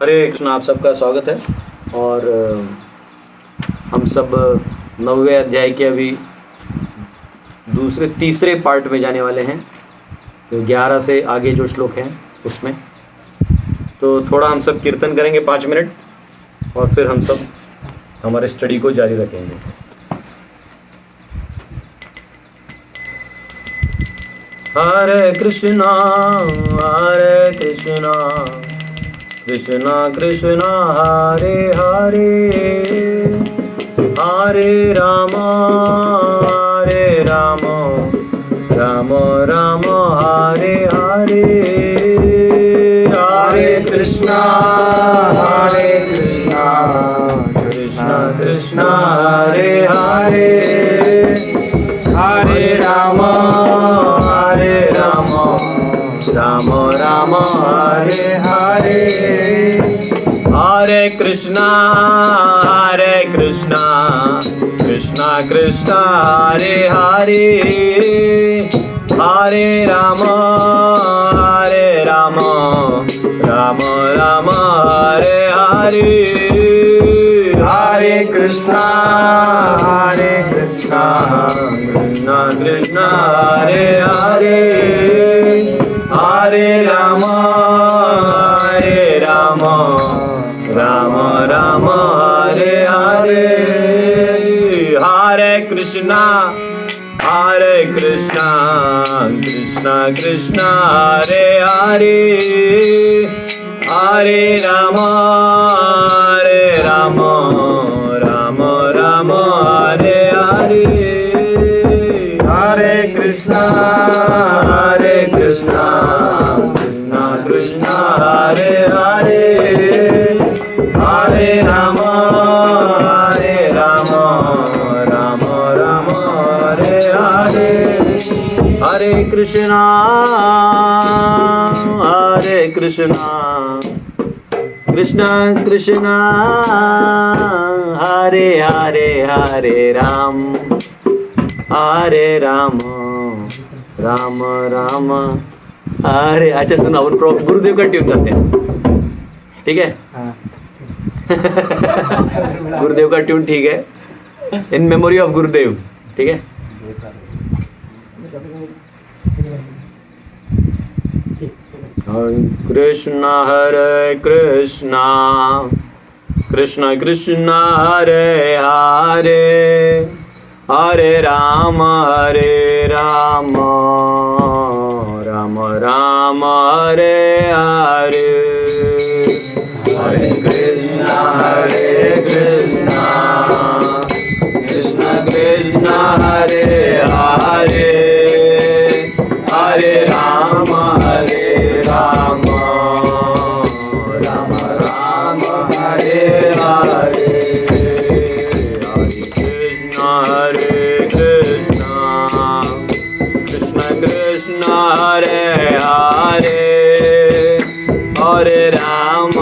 हरे कृष्ण, आप सबका स्वागत है। और हम सब 9वें अध्याय के अभी तीसरे पार्ट में जाने वाले हैं, जो 11 से आगे जो श्लोक हैं उसमें। तो थोड़ा हम सब कीर्तन करेंगे 5 मिनट और फिर हम सब हमारे स्टडी को जारी रखेंगे। हरे कृष्णा कृष्णा कृष्णा हरे हरे, हरे राम राम राम हरे हरे, हरे कृष्णा कृष्णा कृष्णा हरे हरे, हरे राम राम राम हरे हरे, हरे कृष्णा कृष्णा कृष्णा हरे हरे, हरे राम राम राम हरे हरे, हरे कृष्णा कृष्णा कृष्णा हरे हरे, हरे राम राम राम हरे हरे, हरे कृष्णा कृष्णा कृष्णा हरे हरे, हरे राम राम राम हरे हरे, हरे कृष्णा कृष्णा कृष्णा हरे हरे, हरे राम राम राम हरे हरे, हरे कृष्णा कृष्णा कृष्णा हरे हरे, हरे राम राम राम हरे। अच्छा सुनो, अपन गुरुदेव का ट्यून करते हैं, ठीक है? गुरुदेव का ट्यून, ठीक है? इन मेमोरी ऑफ गुरुदेव, ठीक है? हरे कृष्णा कृष्णा कृष्णा हरे हरे, हरे राम राम राम हरे हरे, हरे कृष्णा कृष्णा कृष्णा हरे हरे, हरे राम राम राम हरे हरे, हरे कृष्णा कृष्णा कृष्णा हरे हरे, हरे राम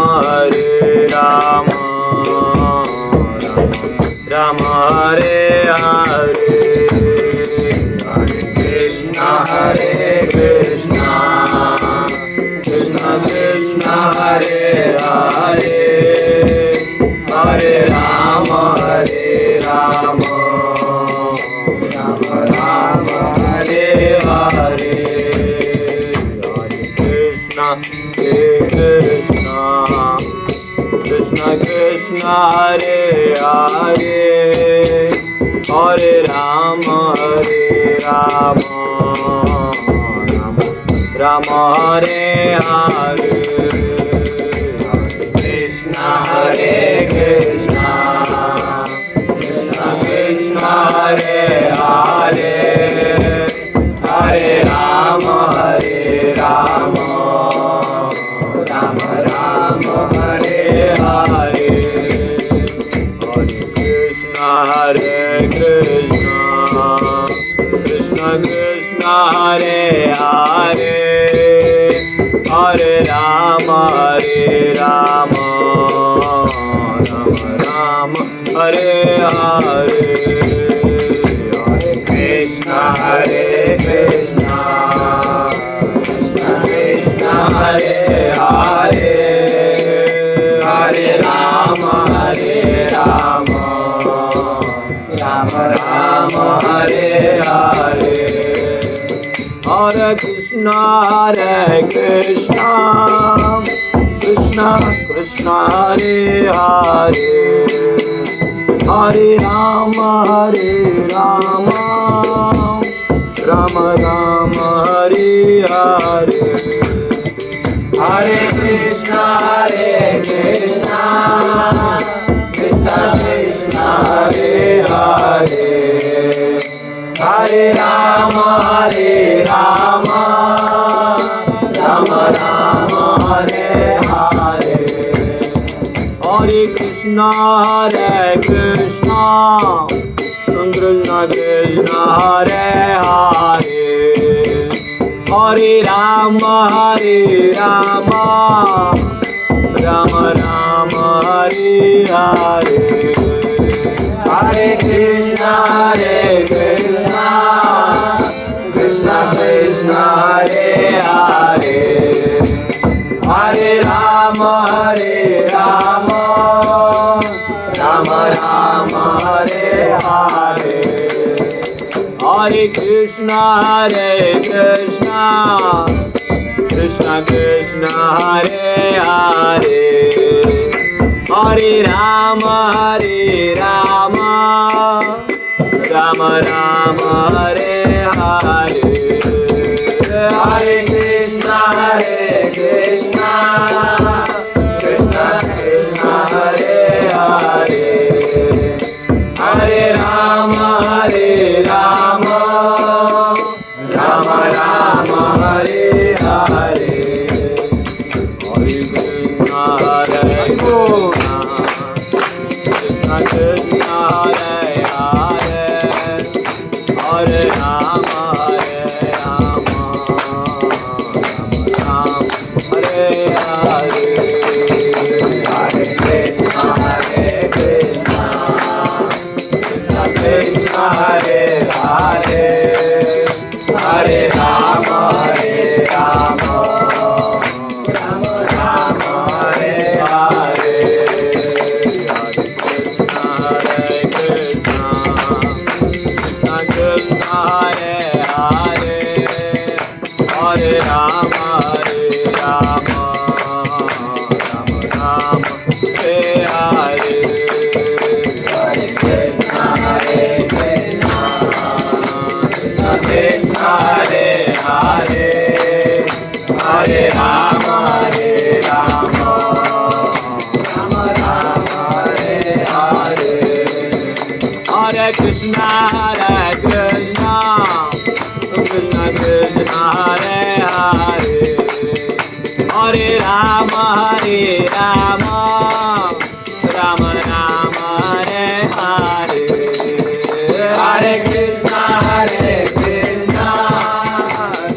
राम हरे हरे, हरे कृष्णा कृष्णा कृष्णा हरे हरे, हरे राम राम राम हरे हरे, हरे कृष्णा कृष्णा हरे हरे, हरे राम राम हरे हरे, कृष्णा कृष्णा कृष्णा हरे हरे, हरे राम राम राम हरे हरे, हरे कृष्णा कृष्णा कृष्णा हरे हरे, हरे राम राम राम हरे हरे, हरे Krishna Krishna Krishna Hare Hare, Krishna, Hare Krishna, Krishna Krishna, Hare Hare, Hare Rama, Rama Rama, Hare Hare. Hare Krishna, Krishna Krishna, Hare Hare, Hare Rama, Rama Rama, Hare Hare. Hare Krishna, Krishna Krishna Krishna, Hare Hare, Hare Rama, Rama Rama, Hare Hare. Hare Krishna, Krishna Krishna Krishna, Hare Hare, Hare Rama, Rama Rama, Hare Hare. Hare Krishna, Krishna Krishna Krishna, Hare Hare, Hare Rama, Rama Rama, Hare Hare. Hare Krishna, Krishna Krishna Krishna, Hare Hare, Hare Rama, Rama Rama, Hare Hare. Hare Krishna, Krishna Krishna, Hare Hare, Hare Rama, Rama Hare Hare. Hare Krishna, Krishna Krishna, Hare Hare, Hare Rama, Rama Hare Hare. Hare Krishna, Krishna Krishna, Hare Hare, Hare Rama, Rama Hare Hare. Hare Krishna, Krishna Krishna, Hare Hare, Hare Rama, Rama Hare Hare. Hare Krishna, Krishna Krishna Krishna, Hare Hare, Hare Rama, Rama Rama, Hare Hare. Hare Krishna, Krishna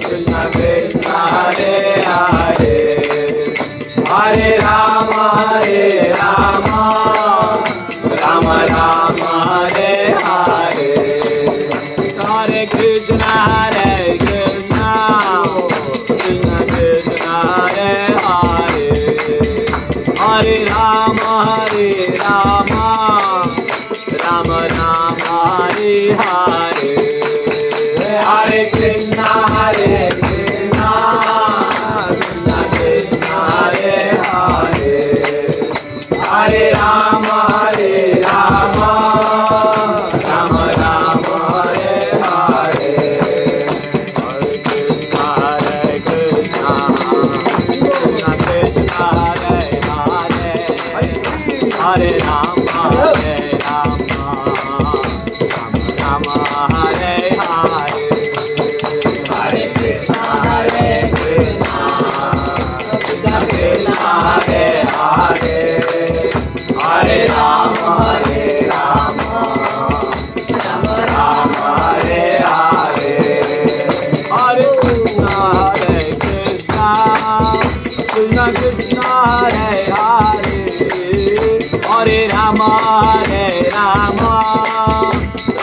Krishna Krishna, Hare Hare, Hare Rama, Rama Rama, Hare Hare. Hare Krishna, Krishna Krishna Krishna, Hare Hare, Hare Rama, Rama Rama, Hare Hare. Hare Krishna, Krishna Krishna, Hare Hare, Hare Rama, Rama Rama, Hare Hare. Hare Krishna, Krishna Krishna Krishna, Hare Hare, Hare Rama, Rama Rama, Hare Hare. Hare Krishna, Krishna Krishna Krishna, Hare Hare, Hare Rama, Rama Rama, Hare Hare. Hare Krishna, Krishna Krishna Krishna, Hare Hare, Hare Rama,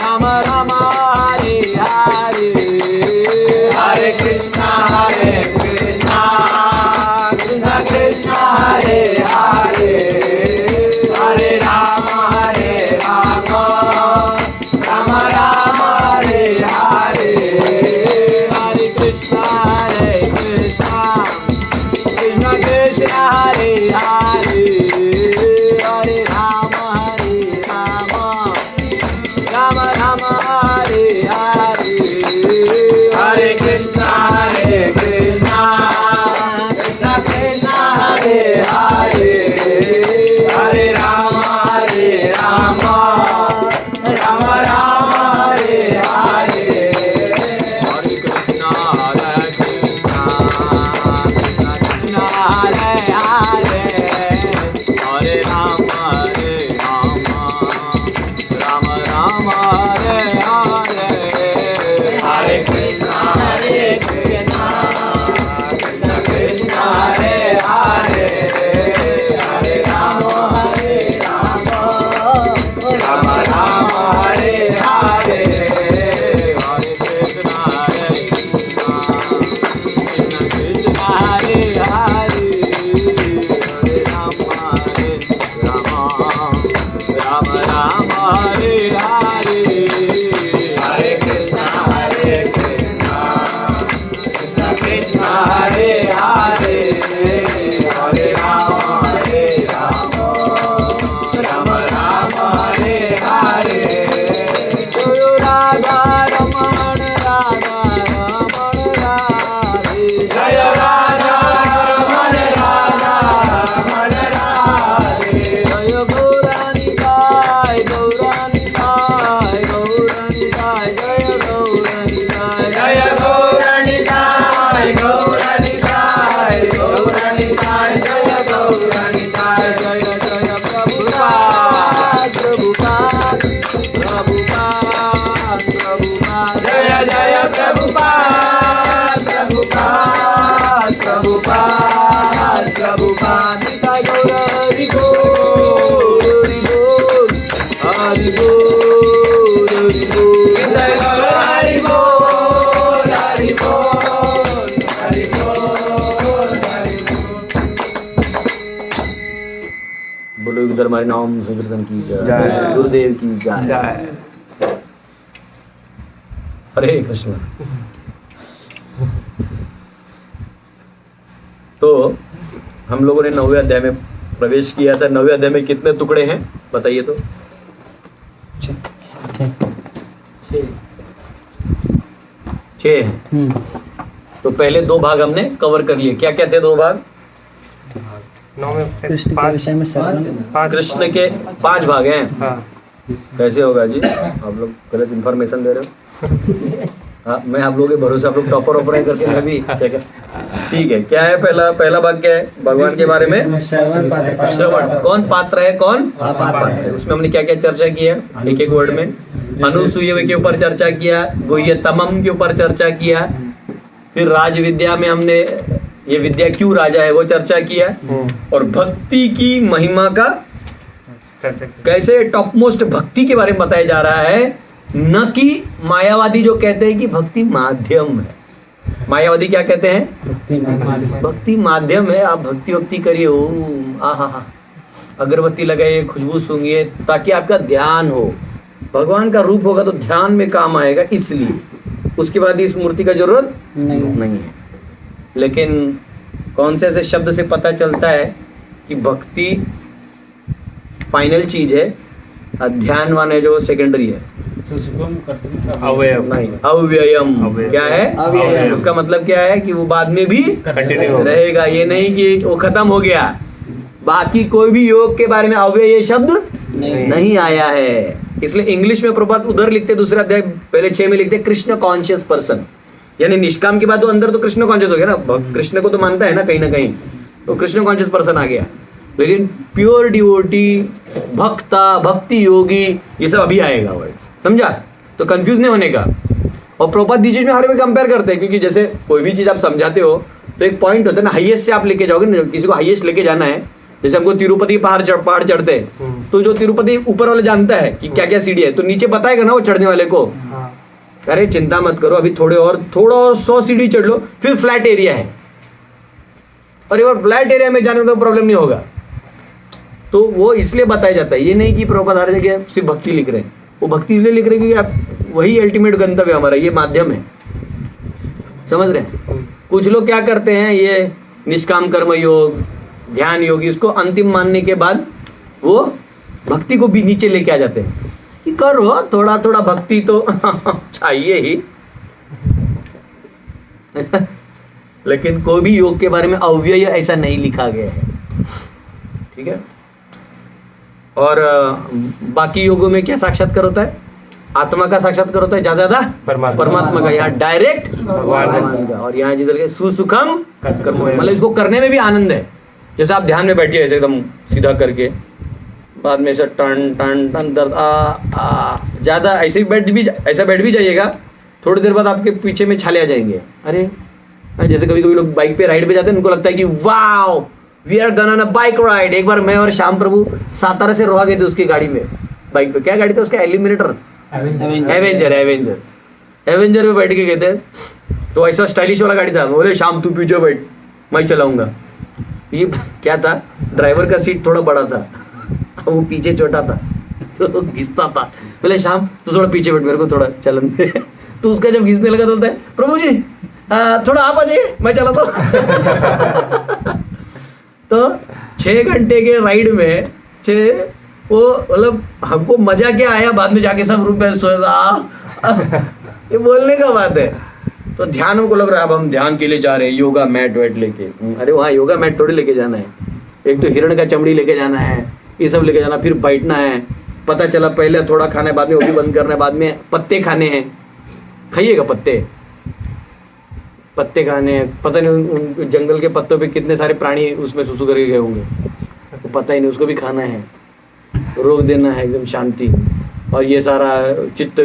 Rama Rama, Hare Hare. Hare Krishna, Krishna Krishna Krishna, Hare Hare, Hare Rama, Rama Rama, Hare Hare. Hare Krishna, Krishna Hare Hare Hare Ram Ram Ram Hare Hare Hare Krishna Krishna Krishna Hare Hare Hare Ram Ram Ram Ram Hare Hare Hare Krishna Krishna Krishna Hare Hare Hare Ram Ram Ram Hare Hare Hare Krishna Krishna Krishna Hare Hare Hare Ram Ram Ram Hare Hare Hare Krishna Krishna Krishna Hare Hare Hare Ram Ram Ram Hare Hare Hare Krishna Krishna Krishna Hare Hare Hare Ram Ram Ram Hare Hare जय राधा रमण राधे जय राधा रमण राधे जय गौरानिताय गौरानिताय गौरानिताय जय गौरानिताय जय गौरानिताय गौरानिताय गौरानिताय जय गौरानिताय जय जय प्रभुपाद प्रभुपाद प्रभुपाद प्रभुपाद जय जय प्रभुपाद प्रभुपाद प्रभुपाद प्रभुपाद निताय गौर हरि बोल हरि बोल हरि बोल निताय गौर हरि बोल हरि बोल हरि बोल हरि बोल बोलो इधर हमारे नाम संकीर्तन की जय गुरुदेव की जय हरे कृष्ण। तो हम लोगों ने 9वें अध्याय में प्रवेश किया था। 9वें अध्याय में कितने टुकड़े हैं बताइए तो? 6 हैं। तो पहले 2 भाग हमने कवर कर लिए। क्या क्या थे 2 भाग? कृष्ण के 5 भाग हैं। कैसे होगा जी? आप लोग गलत इंफॉर्मेशन दे रहे हो। हाँ, मैं आप लोगों के भरोसे आप लोग टॉपर ऑपर करके मैं भी ठीक है। क्या है पहला भाग? क्या है भगवान के बारे में? श्रवण। कौन पात्र है? कौन पात्र है? उसमें हमने क्या क्या चर्चा की है एक एक वर्ड में? अनुसूय के ऊपर चर्चा किया, गुह्यतमम के ऊपर चर्चा किया, फिर राज विद्या में हमने ये विद्या क्यों राजा है वो चर्चा किया, और भक्ति की महिमा का कैसे टॉप मोस्ट भक्ति के बारे में बताया जा रहा है, न कि मायावादी जो कहते हैं कि भक्ति माध्यम है। मायावादी क्या कहते हैं? भक्ति माध्यम है। आप भक्ति करिए, ओम आहा, अगरबत्ती लगाइए, खुशबू सूंघिए ताकि आपका ध्यान हो। भगवान का रूप होगा तो ध्यान में काम आएगा, इसलिए उसके बाद इस मूर्ति का जरूरत नहीं है। लेकिन कौन से ऐसे शब्द से पता चलता है कि भक्ति फाइनल चीज है, ध्यान वाने जो सेकेंडरी है? अव्ययम। क्या है? अव्ययम। उसका मतलब क्या है कि वो बाद में भी रहेगा, ये नहीं कि वो खत्म हो गया। बाकी कोई भी योग के बारे में अव्यय शब्द नहीं आया है। इसलिए इंग्लिश में प्रभात उधर लिखते, दूसरा अध्याय पहले 6 में लिखते कृष्ण कॉन्शियस पर्सन, यानी निष्काम के बाद तो अंदर तो कृष्ण कॉन्शियस हो गया ना, कृष्ण को तो मानता है ना कहीं ना कहीं, तो कृष्ण कॉन्शियस पर्सन आ गया। लेकिन प्योर डिवोटी, भक्ता, भक्ति योगी, ये सब अभी आएगा वर्ड्स, समझा? तो कंफ्यूज नहीं होने का। और प्रभुपाद बीच में हर में कंपेयर करते हैं, क्योंकि जैसे कोई भी चीज आप समझाते हो तो एक पॉइंट होता है ना, हाईएस्ट से आप लेके जाओगे ना, किसी को हाईएस्ट लेके जाना है। जैसे हमको तिरुपति पहाड़ चढ़ते हैं, तो जो तिरुपति ऊपर वाला जानता है कि क्या क्या सीढ़ी है, तो नीचे बताएगा ना वो चढ़ने वाले को, अरे चिंता मत करो, अभी थोड़ा और 100 सीढ़ी चढ़ लो, फिर फ्लैट एरिया है। और एक फ्लैट एरिया में जाने में तो प्रॉब्लम नहीं होगा। तो वो इसलिए बताया जाता है, ये नहीं कि प्रभुपाद हर जगह सिर्फ भक्ति लिख रहे हैं। वो भक्ति इसलिए लिख रहे हैं कि आप वही अल्टीमेट गंतव्य हमारा, ये माध्यम है, समझ रहे हैं? कुछ लोग क्या करते हैं, ये निष्काम कर्म योग, ध्यान योगी उसको अंतिम मानने के बाद वो भक्ति को भी नीचे लेके आ जाते हैं कि करो थोड़ा थोड़ा भक्ति तो चाहिए ही। लेकिन कोई भी योग के बारे में अव्यय ऐसा नहीं लिखा गया है, ठीक है। और बाकी योगों में क्या साक्षात्कार होता है? आत्मा का साक्षात्कार होता है ज्यादा परमात्मा का। यहाँ डायरेक्ट भगवान का, और यहाँ जिधर के सुसुखम कर्तुम, मतलब इसको करने में भी आनंद है। जैसे आप ध्यान में बैठिए ऐसे एकदम सीधा करके, बाद में ऐसा टन टन टन दर्द ज्यादा ऐसे बैठ भी जाइएगा, थोड़ी देर बाद आपके पीछे में छाले आ जाएंगे। अरे जैसे कभी कभी लोग बाइक पे राइड पे जाते हैं, उनको लगता है कि wow we are gone on a bike ride. एक बार मैं और श्याम प्रभु सातारा से रोहा गए थे उसकी गाड़ी में, बाइक पे। क्या गाड़ी था उसका? एलिमिनेटर, एवेंजर में बैठ के गए थे। तो ऐसा स्टाइलिश वाला गाड़ी था। बोले श्याम तू पीछे बैठ, मैं चलाऊंगा। ये क्या था, ड्राइवर का सीट थोड़ा बड़ा था, वो पीछे छोटा था तो घिसता था। बोले श्याम तू थोड़ा पीछे बैठ, मेरे को थोड़ा चलन दे। तो उसका जब घिसने लगा तो बोलता है प्रभु जी थोड़ा आप आ जाइए, मैं चलाता हूँ। तो 6 घंटे के राइड में वो मतलब हमको मजा क्या आया, बाद में जाके सब रूम में सोया। ये बोलने का बात है। तो ध्यान हमको लग रहा है अब हम ध्यान के लिए जा रहे हैं, योगा मैट वेट लेके। अरे वहाँ योगा मैट थोड़ी लेके जाना है, एक तो हिरण का चमड़ी लेके जाना है, ये सब लेके जाना, फिर बैठना है। पता चला पहले थोड़ा खाना है, बाद में वो भी बंद करना है, बाद में पत्ते खाने हैं। खाइएगा पत्ते खाने हैं। पता नहीं जंगल के पत्तों पे कितने सारे प्राणी उसमें सुसु करके गए होंगे, तो पता ही नहीं, उसको भी खाना है। रोक देना है एकदम शांति, और ये सारा चित्त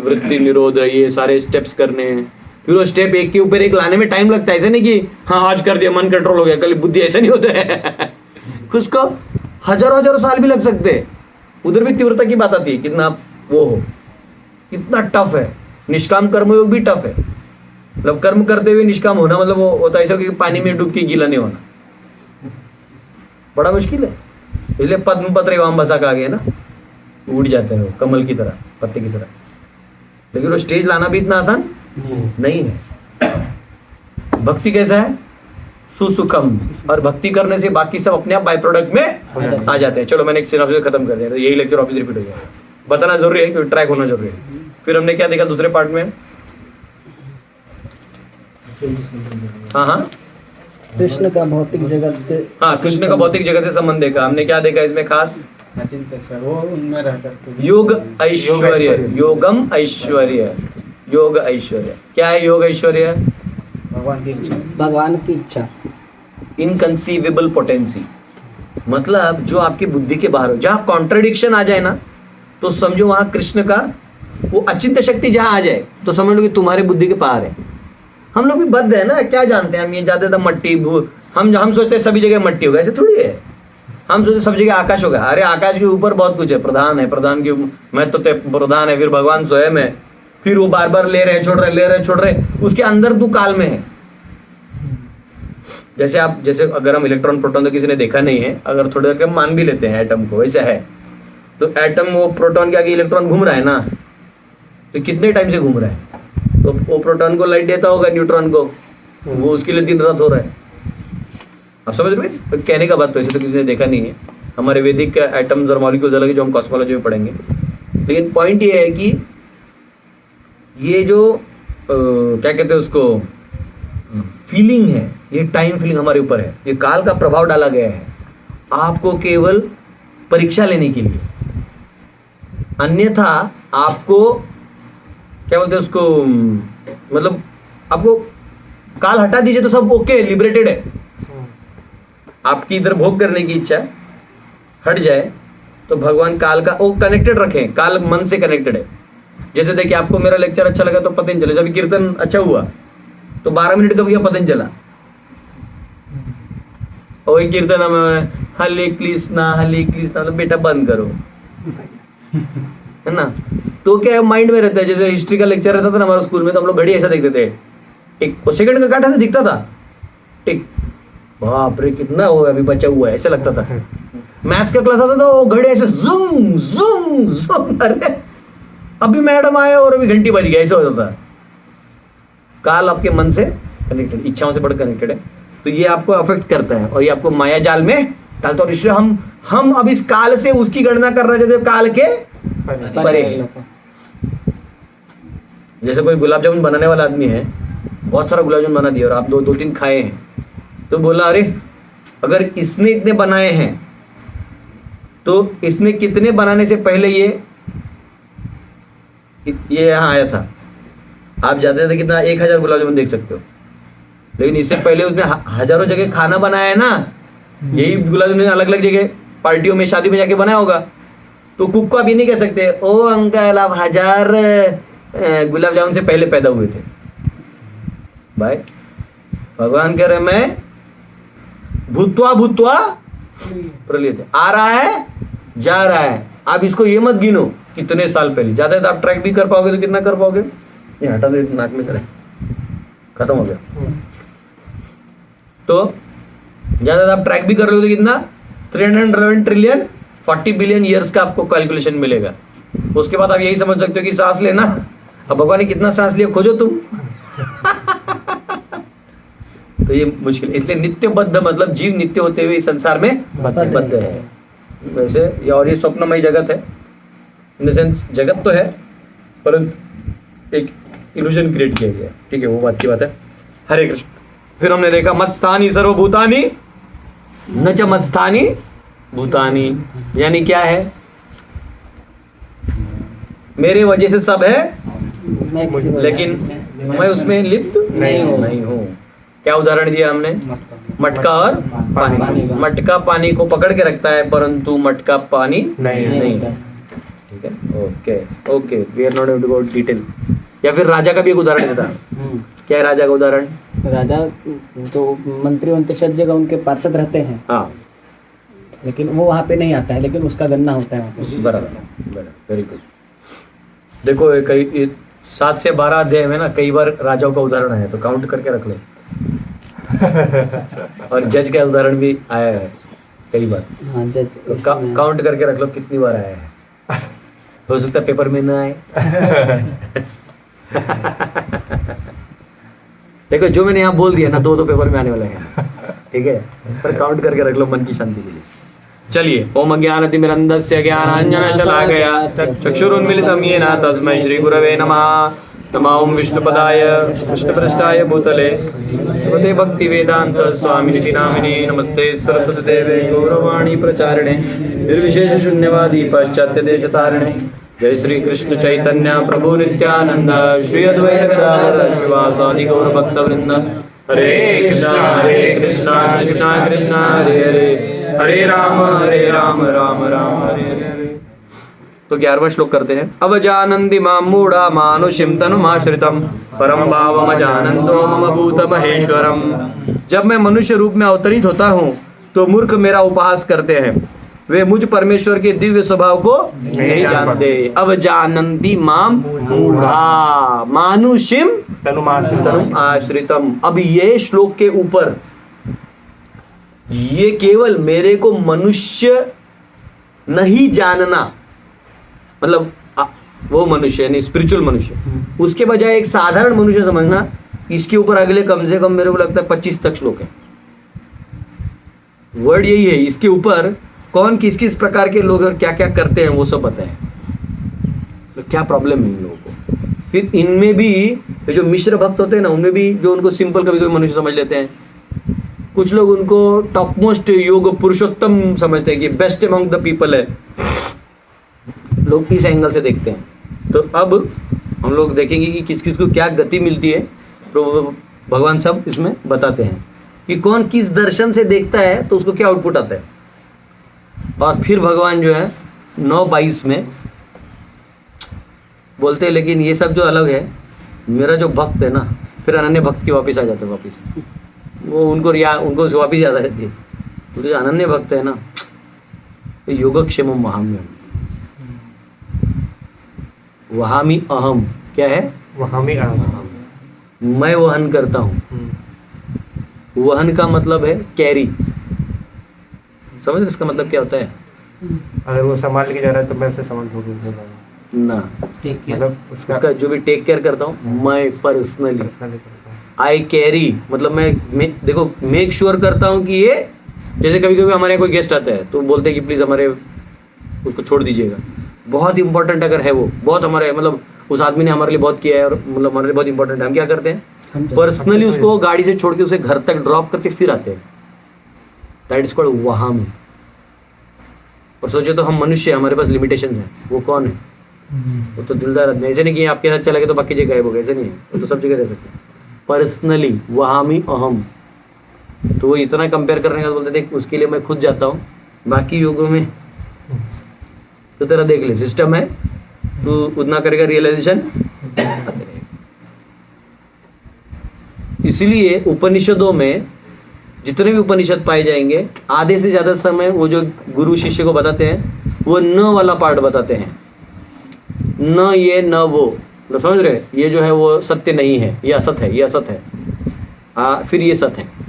वृत्ति निरोध, ये सारे स्टेप्स करने हैं। फिर वो स्टेप एक के ऊपर एक लाने में टाइम लगता है। ऐसे नहीं कि हाँ आज कर दिया मन कंट्रोल हो गया, कल बुद्धि, ऐसे नहीं होता है। उसको हजारों साल भी लग सकते हैं। उधर भी तीव्रता की बात आती है, कितना वो हो, कितना टफ है। निष्काम कर्मयोग भी टफ है, मतलब कर्म करते हुए निष्काम होना, मतलब वो होता है ऐसा कि पानी में डूब के गीला नहीं होना, बड़ा मुश्किल है। इसलिए पद्म पत्र एवं बसा कहा गया ना, उड़ जाते हैं वो कमल की तरह, पत्ते की तरह। लेकिन वो स्टेज लाना भी इतना आसान नहीं है। भक्ति कैसा है? सुसुखम, और भक्ति करने से बाकी सब अपने आप बाय प्रोडक्ट में आ जाते हैं। चलो मैंने एक सिनाप्सिस खत्म कर दिया, तो यही लेक्चर ऑफिस रिपीट हो गया। बताना जरूरी है क्योंकि ट्रैक होना जरूरी है। फिर हमने क्या देखा दूसरे पार्ट में? हाँ कृष्ण का भौतिक जगत से, हाँ कृष्ण का भौतिक जगत से संबंध देखा हमने। क्या देखा इसमें खास? वो उनमें रहकर योग ऐश्वर्य, योगम ऐश्वर्य, योग ऐश्वर्य। क्या है योग ऐश्वर्य? भगवान की इच्छा, इनकंसीवेबल पोटेंसी, मतलब जो आपकी बुद्धि के बाहर हो। जहाँ कॉन्ट्रडिक्शन आ जाए ना, तो समझो वहाँ कृष्ण का वो अचिंत्य शक्ति जहाँ आ जाए, तो समझ लो कि तुम्हारे बुद्धि के पार है। हम लोग भी बद्ध है ना, क्या जानते हैं हम? ये ज्यादा मट्टी हम सोचते हैं सभी जगह मट्टी होगा, ऐसे थोड़ी है। हम सोचते सब जगह आकाश होगा। अरे आकाश के ऊपर बहुत कुछ है, प्रधान है, प्रधान की महत्व तो प्रधान है, फिर भगवान स्वयं है, फिर वो बार बार ले रहे छोड़ रहे, उसके अंदर तू काल में है। जैसे अगर हम इलेक्ट्रॉन प्रोटॉन तो किसी ने देखा नहीं है, अगर थोड़ी देर मान भी लेते हैं एटम को, वैसा है तो एटम वो प्रोटॉन के आगे इलेक्ट्रॉन घूम रहा है ना, तो कितने टाइम से घूम रहा है? तो वो प्रोटॉन को लाइट देता होगा न्यूट्रॉन को, वो उसके लिए दिन रात हो रहा है। आप समझ रहे? तो कहने का बात तो ऐसे तो किसी ने देखा नहीं है। हमारे वैदिक एटम्स और मॉलिक्यूल्स अलग है, जो हम कॉस्मोलॉजी में पढ़ेंगे। लेकिन पॉइंट ये है कि ये जो क्या कहते हैं उसको, फीलिंग है, ये टाइम फीलिंग हमारे ऊपर है, ये काल का प्रभाव डाला गया है आपको केवल परीक्षा लेने के लिए। अन्यथा आपको क्या बोलते हैं उसको, मतलब आपको काल हटा दीजिए तो सब ओके, लिबरेटेड है। आपकी इधर भोग करने की इच्छा हट जाए तो भगवान काल का वो कनेक्टेड रखें। काल मन से कनेक्टेड है। जैसे देखिए आपको मेरा लेक्चर अच्छा लगा तो पता नहीं चला, जब कीर्तन अच्छा हुआ तो 12 मिनट कब गया पता नहीं चला। और कीर्तन में हले कृष्णा मतलब बेटा बंद करो, है ना। तो क्या माइंड में रहता है। जैसे हिस्ट्री का लेक्चर रहता था ना हमारे स्कूल में, तो हम लोग घड़ी ऐसा देखते थे, एक सेकंड का कांटा से दिखता था, टिक, बाप रे कितना हो अभी बचा हुआ है, ऐसा लगता था। मैथ्स का क्लास आता था, वो घड़ी ऐसे जूम जूम जूम, अरे अभी मैडम आए और अभी घंटी बज गई, ऐसा होता था। काल आपके मन से कनेक्टेड, इच्छाओं से बड़ा कनेक्टेड है। तो ये आपको अफेक्ट करता है और ये आपको माया जाल में डालता है। और इसलिए हम अब इस काल से उसकी गणना कर रहे थे जो काल के परे है। जैसे कोई गुलाब जामुन बनाने वाला आदमी है, बहुत सारा गुलाब जामुन बना दिया और आप दो तीन खाए हैं, तो बोला अरे अगर इसने इतने बनाए हैं तो इसने कितने बनाने से पहले ये यहाँ आया था। आप जाते थे कितना 1000 गुलाब जामुन देख सकते हो, लेकिन इससे पहले उसने हजारों जगह खाना बनाया है ना। यही गुलाब जामुन अलग अलग जगह पार्टियों में शादी में जाके बनाया होगा। तो कुक को आप ये नहीं कह सकते ओ अंकल आप 1000 गुलाब जामुन से पहले पैदा हुए थे। भाई भगवान कह रहे मैं भूतवा भूतवा प्रलित आ रहा है जा रहा है। आप इसको ये मत गिनो कितने साल पहले, ज्यादा तो आप ट्रैक भी कर पाओगे तो कितना कर पाओगे, ये हटा दे नाक में करें, खत्म हो गया। तो ज्यादा आप ट्रैक भी कर रहे हो तो कितना 311 ट्रिलियन 40 बिलियन ईयर्स का आपको कैलकुलेशन मिलेगा। उसके बाद आप यही समझ सकते हो कि सांस लेना, अब भगवान ने कितना सांस लिया खोजो तुम। तो ये मुश्किल, इसलिए नित्यबद्ध मतलब जीव नित्य होते हुए इस संसार में बद्ध है। वैसे और ये स्वप्नमय जगत है, इन द सेंस जगत तो है परंतु एक इल्यूजन क्रिएट किया गया। ठीक है, वो बात की बात है। हरे कृष्ण। फिर हमने देखा मत्स्थानी सर्वभूतानि न च मत्स्थानी भूतानी, यानी क्या है, मेरे वजह से सब है लेकिन मैं उसमें लिप्त नहीं हूँ। क्या उदाहरण दिया हमने, मटका और पानी। मटका पानी को पकड़ के रखता है परंतु मटका पानी नहीं। ठीक है, okay we are not about detail. या फिर राजा का भी एक उदाहरण देता। क्या है राजा का उदाहरण? राजा तो मंत्री सब जगह उनके पार्षद रहते हैं, हाँ, लेकिन वो वहाँ पे नहीं आता है, लेकिन उसका गन्ना होता है। बराबर, वेरी गुड। देखो कई 7 से 12 अध्याय में ना कई बार राजाओं का उदाहरण आया, तो काउंट करके रख लो। और जज का उदाहरण भी आया है कई बार। हाँ, जज तो काउंट करके रख लो कितनी बार आया है। हो सकता है पेपर में ना आए। देखो जो मैंने यहाँ बोल दिया ना, 2 पेपर में आने वाले हैं। ठीक है, पर काउंट करके रख लो मन की शांति के लिए। चलिए, ओम अज्ञानतिमिरन्धस्य ज्ञानाञ्जनशलाकया चक्षुरुन्मिलितं येन तस्मै श्रीगुरवे नमः। नमो ओम विष्णुपदाय कृष्णपृष्ठाय भूतले श्रीमते भक्तिवेदांत स्वामिनिति नामिने नमस्ते सरस्वती देवे गौरवाणी प्रचारिणे निर्विशेष शून्यवादी पाश्चात्य देशतारिणे। जय श्री कृष्ण चैतन्य प्रभु नित्यानंद श्री अद्वैत गदाधर श्रीवासादि गौर भक्तवृंद। हरे कृष्णा कृष्णा कृष्णा हरे हरे, हरे राम राम राम हरे हरे। तो 11वां श्लोक करते हैं। अवजानन्ति मां मूढ़ा मानुषिं तनुमाश्रितं परम भावमजानन्तो मम भूत महेश्वरम। जब मैं मनुष्य रूप में अवतरित होता हूँ तो मूर्ख मेरा उपहास करते हैं, वे मुझ परमेश्वर के दिव्य स्वभाव को नहीं जानते। अवजानन्ति मां मूढ़ा मानुषिं तनुमाश्रितम। अब ये श्लोक के ऊपर ये केवल मेरे को मनुष्य नहीं जानना, मतलब वो मनुष्य यानी स्पिरिचुअल मनुष्य, उसके बजाय एक साधारण मनुष्य समझना। इसके ऊपर अगले कम से कम मेरे को लगता है 25 तक श्लोक है। वर्ड यही है, इसके ऊपर कौन किस किस प्रकार के लोग और क्या क्या करते हैं वो सब बताए। तो क्या प्रॉब्लम है इन लोगों को। फिर इनमें भी जो मिश्र भक्त होते हैं ना, उनमें भी जो उनको सिंपल कभी कोई मनुष्य समझ लेते हैं, कुछ लोग उनको टॉप मोस्ट योग पुरुषोत्तम समझते हैं कि बेस्ट अमंग द पीपल है। लोग इस एंगल से देखते हैं। तो अब हम लोग देखेंगे कि किस किस को क्या गति मिलती है, तो भगवान सब इसमें बताते हैं कि कौन किस दर्शन से देखता है तो उसको क्या आउटपुट आता है। और फिर भगवान जो है 9:22 में बोलते हैं, लेकिन ये सब जो अलग है, मेरा जो भक्त है ना, फिर अनन्य भक्त की वापस आ जाता है। वापस वो उनको वापस याद आ जाती है। तो जो अनन्य भक्त है ना, तो योगक्षेम महाम्यम वहामी अहम। क्या है? वहामी अहम, मैं वहन करता हूँ। वहन का मतलब है कैरी। समझ इसका मतलब क्या होता है? अगर वो संभाल के जा रहा है तो मैं उसे संभाल ना, मतलब उसका जो भी टेक केयर करता हूँ मैं पर्सनली। आई कैरी मतलब मैं देखो मेक श्योर करता हूँ कि ये, जैसे कभी कभी हमारे यहाँ कोई गेस्ट आता है तो बोलते हैं कि प्लीज़ हमारे उसको छोड़ दीजिएगा, बहुत इंपॉर्टेंट अगर है वो, बहुत हमारे मतलब उस आदमी ने हमारे लिए बहुत किया है और मतलब हमारे लिए बहुत इंपॉर्टेंट है, हम क्या करते हैं पर्सनली उसको गाड़ी से छोड़ के उसे घर तक ड्रॉप करके फिर आते हैं। दैट इज कॉल्ड वहाम। और सोचे तो हम मनुष्य, हमारे पास लिमिटेशन है, वो कौन है? वो तो दिलदार आदमी। ऐसे नहीं कि आपके साथ चला गया तो बाकी जगह गायब हो गए, ऐसे नहीं है, वो तो सब जगह रह सकते हैं। पर्सनली वहामी अहम, तो वो इतना कंपेयर करने का बोलते देख उसके लिए मैं खुद जाता हूँ, बाकी योगों में तो तेरा देख ले सिस्टम है, तू उतना करेगा रियलाइजेशन। इसलिए उपनिषदों में जितने भी उपनिषद पाए जाएंगे आधे से ज्यादा समय वो जो गुरु शिष्य को बताते हैं वो न वाला पार्ट बताते हैं, न ये न वो, मतलब समझ रहे, ये जो है वो सत्य नहीं है, ये असत है, ये असत है, फिर ये सत्य है।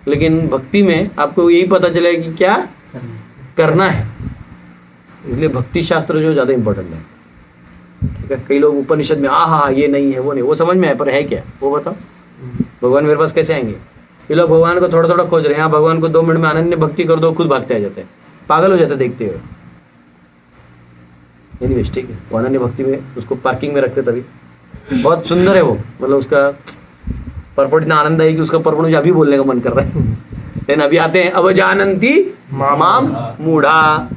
लेकिन भक्ति में आपको यही पता चलेगा कि क्या करना है, इसलिए भक्ति शास्त्र जो ज़्यादा इंपॉर्टेंट है। ठीक है, कई लोग उपनिषद में हाँ ये नहीं है वो नहीं, वो समझ में आए पर है क्या वो बताओ, भगवान मेरे पास कैसे आएंगे? ये लोग भगवान को थोड़ा थोड़ा खोज रहे हैं, हाँ भगवान को 2 मिनट में अनन्य भक्ति कर दो, खुद भागते आ जाते हैं, पागल हो जाते हैं देखते हुए। एनीवेज ठीक है, वो अनन्य भक्ति में उसको पार्किंग में रखते तभी बहुत सुंदर है वो, मतलब उसका परपोर्ट इतना आनंद है कि उसका परपोर्ट मुझे अभी बोलने का मन कर रहा है। लेकिन अभी आते हैं अब जानंती माम मूढ़ा।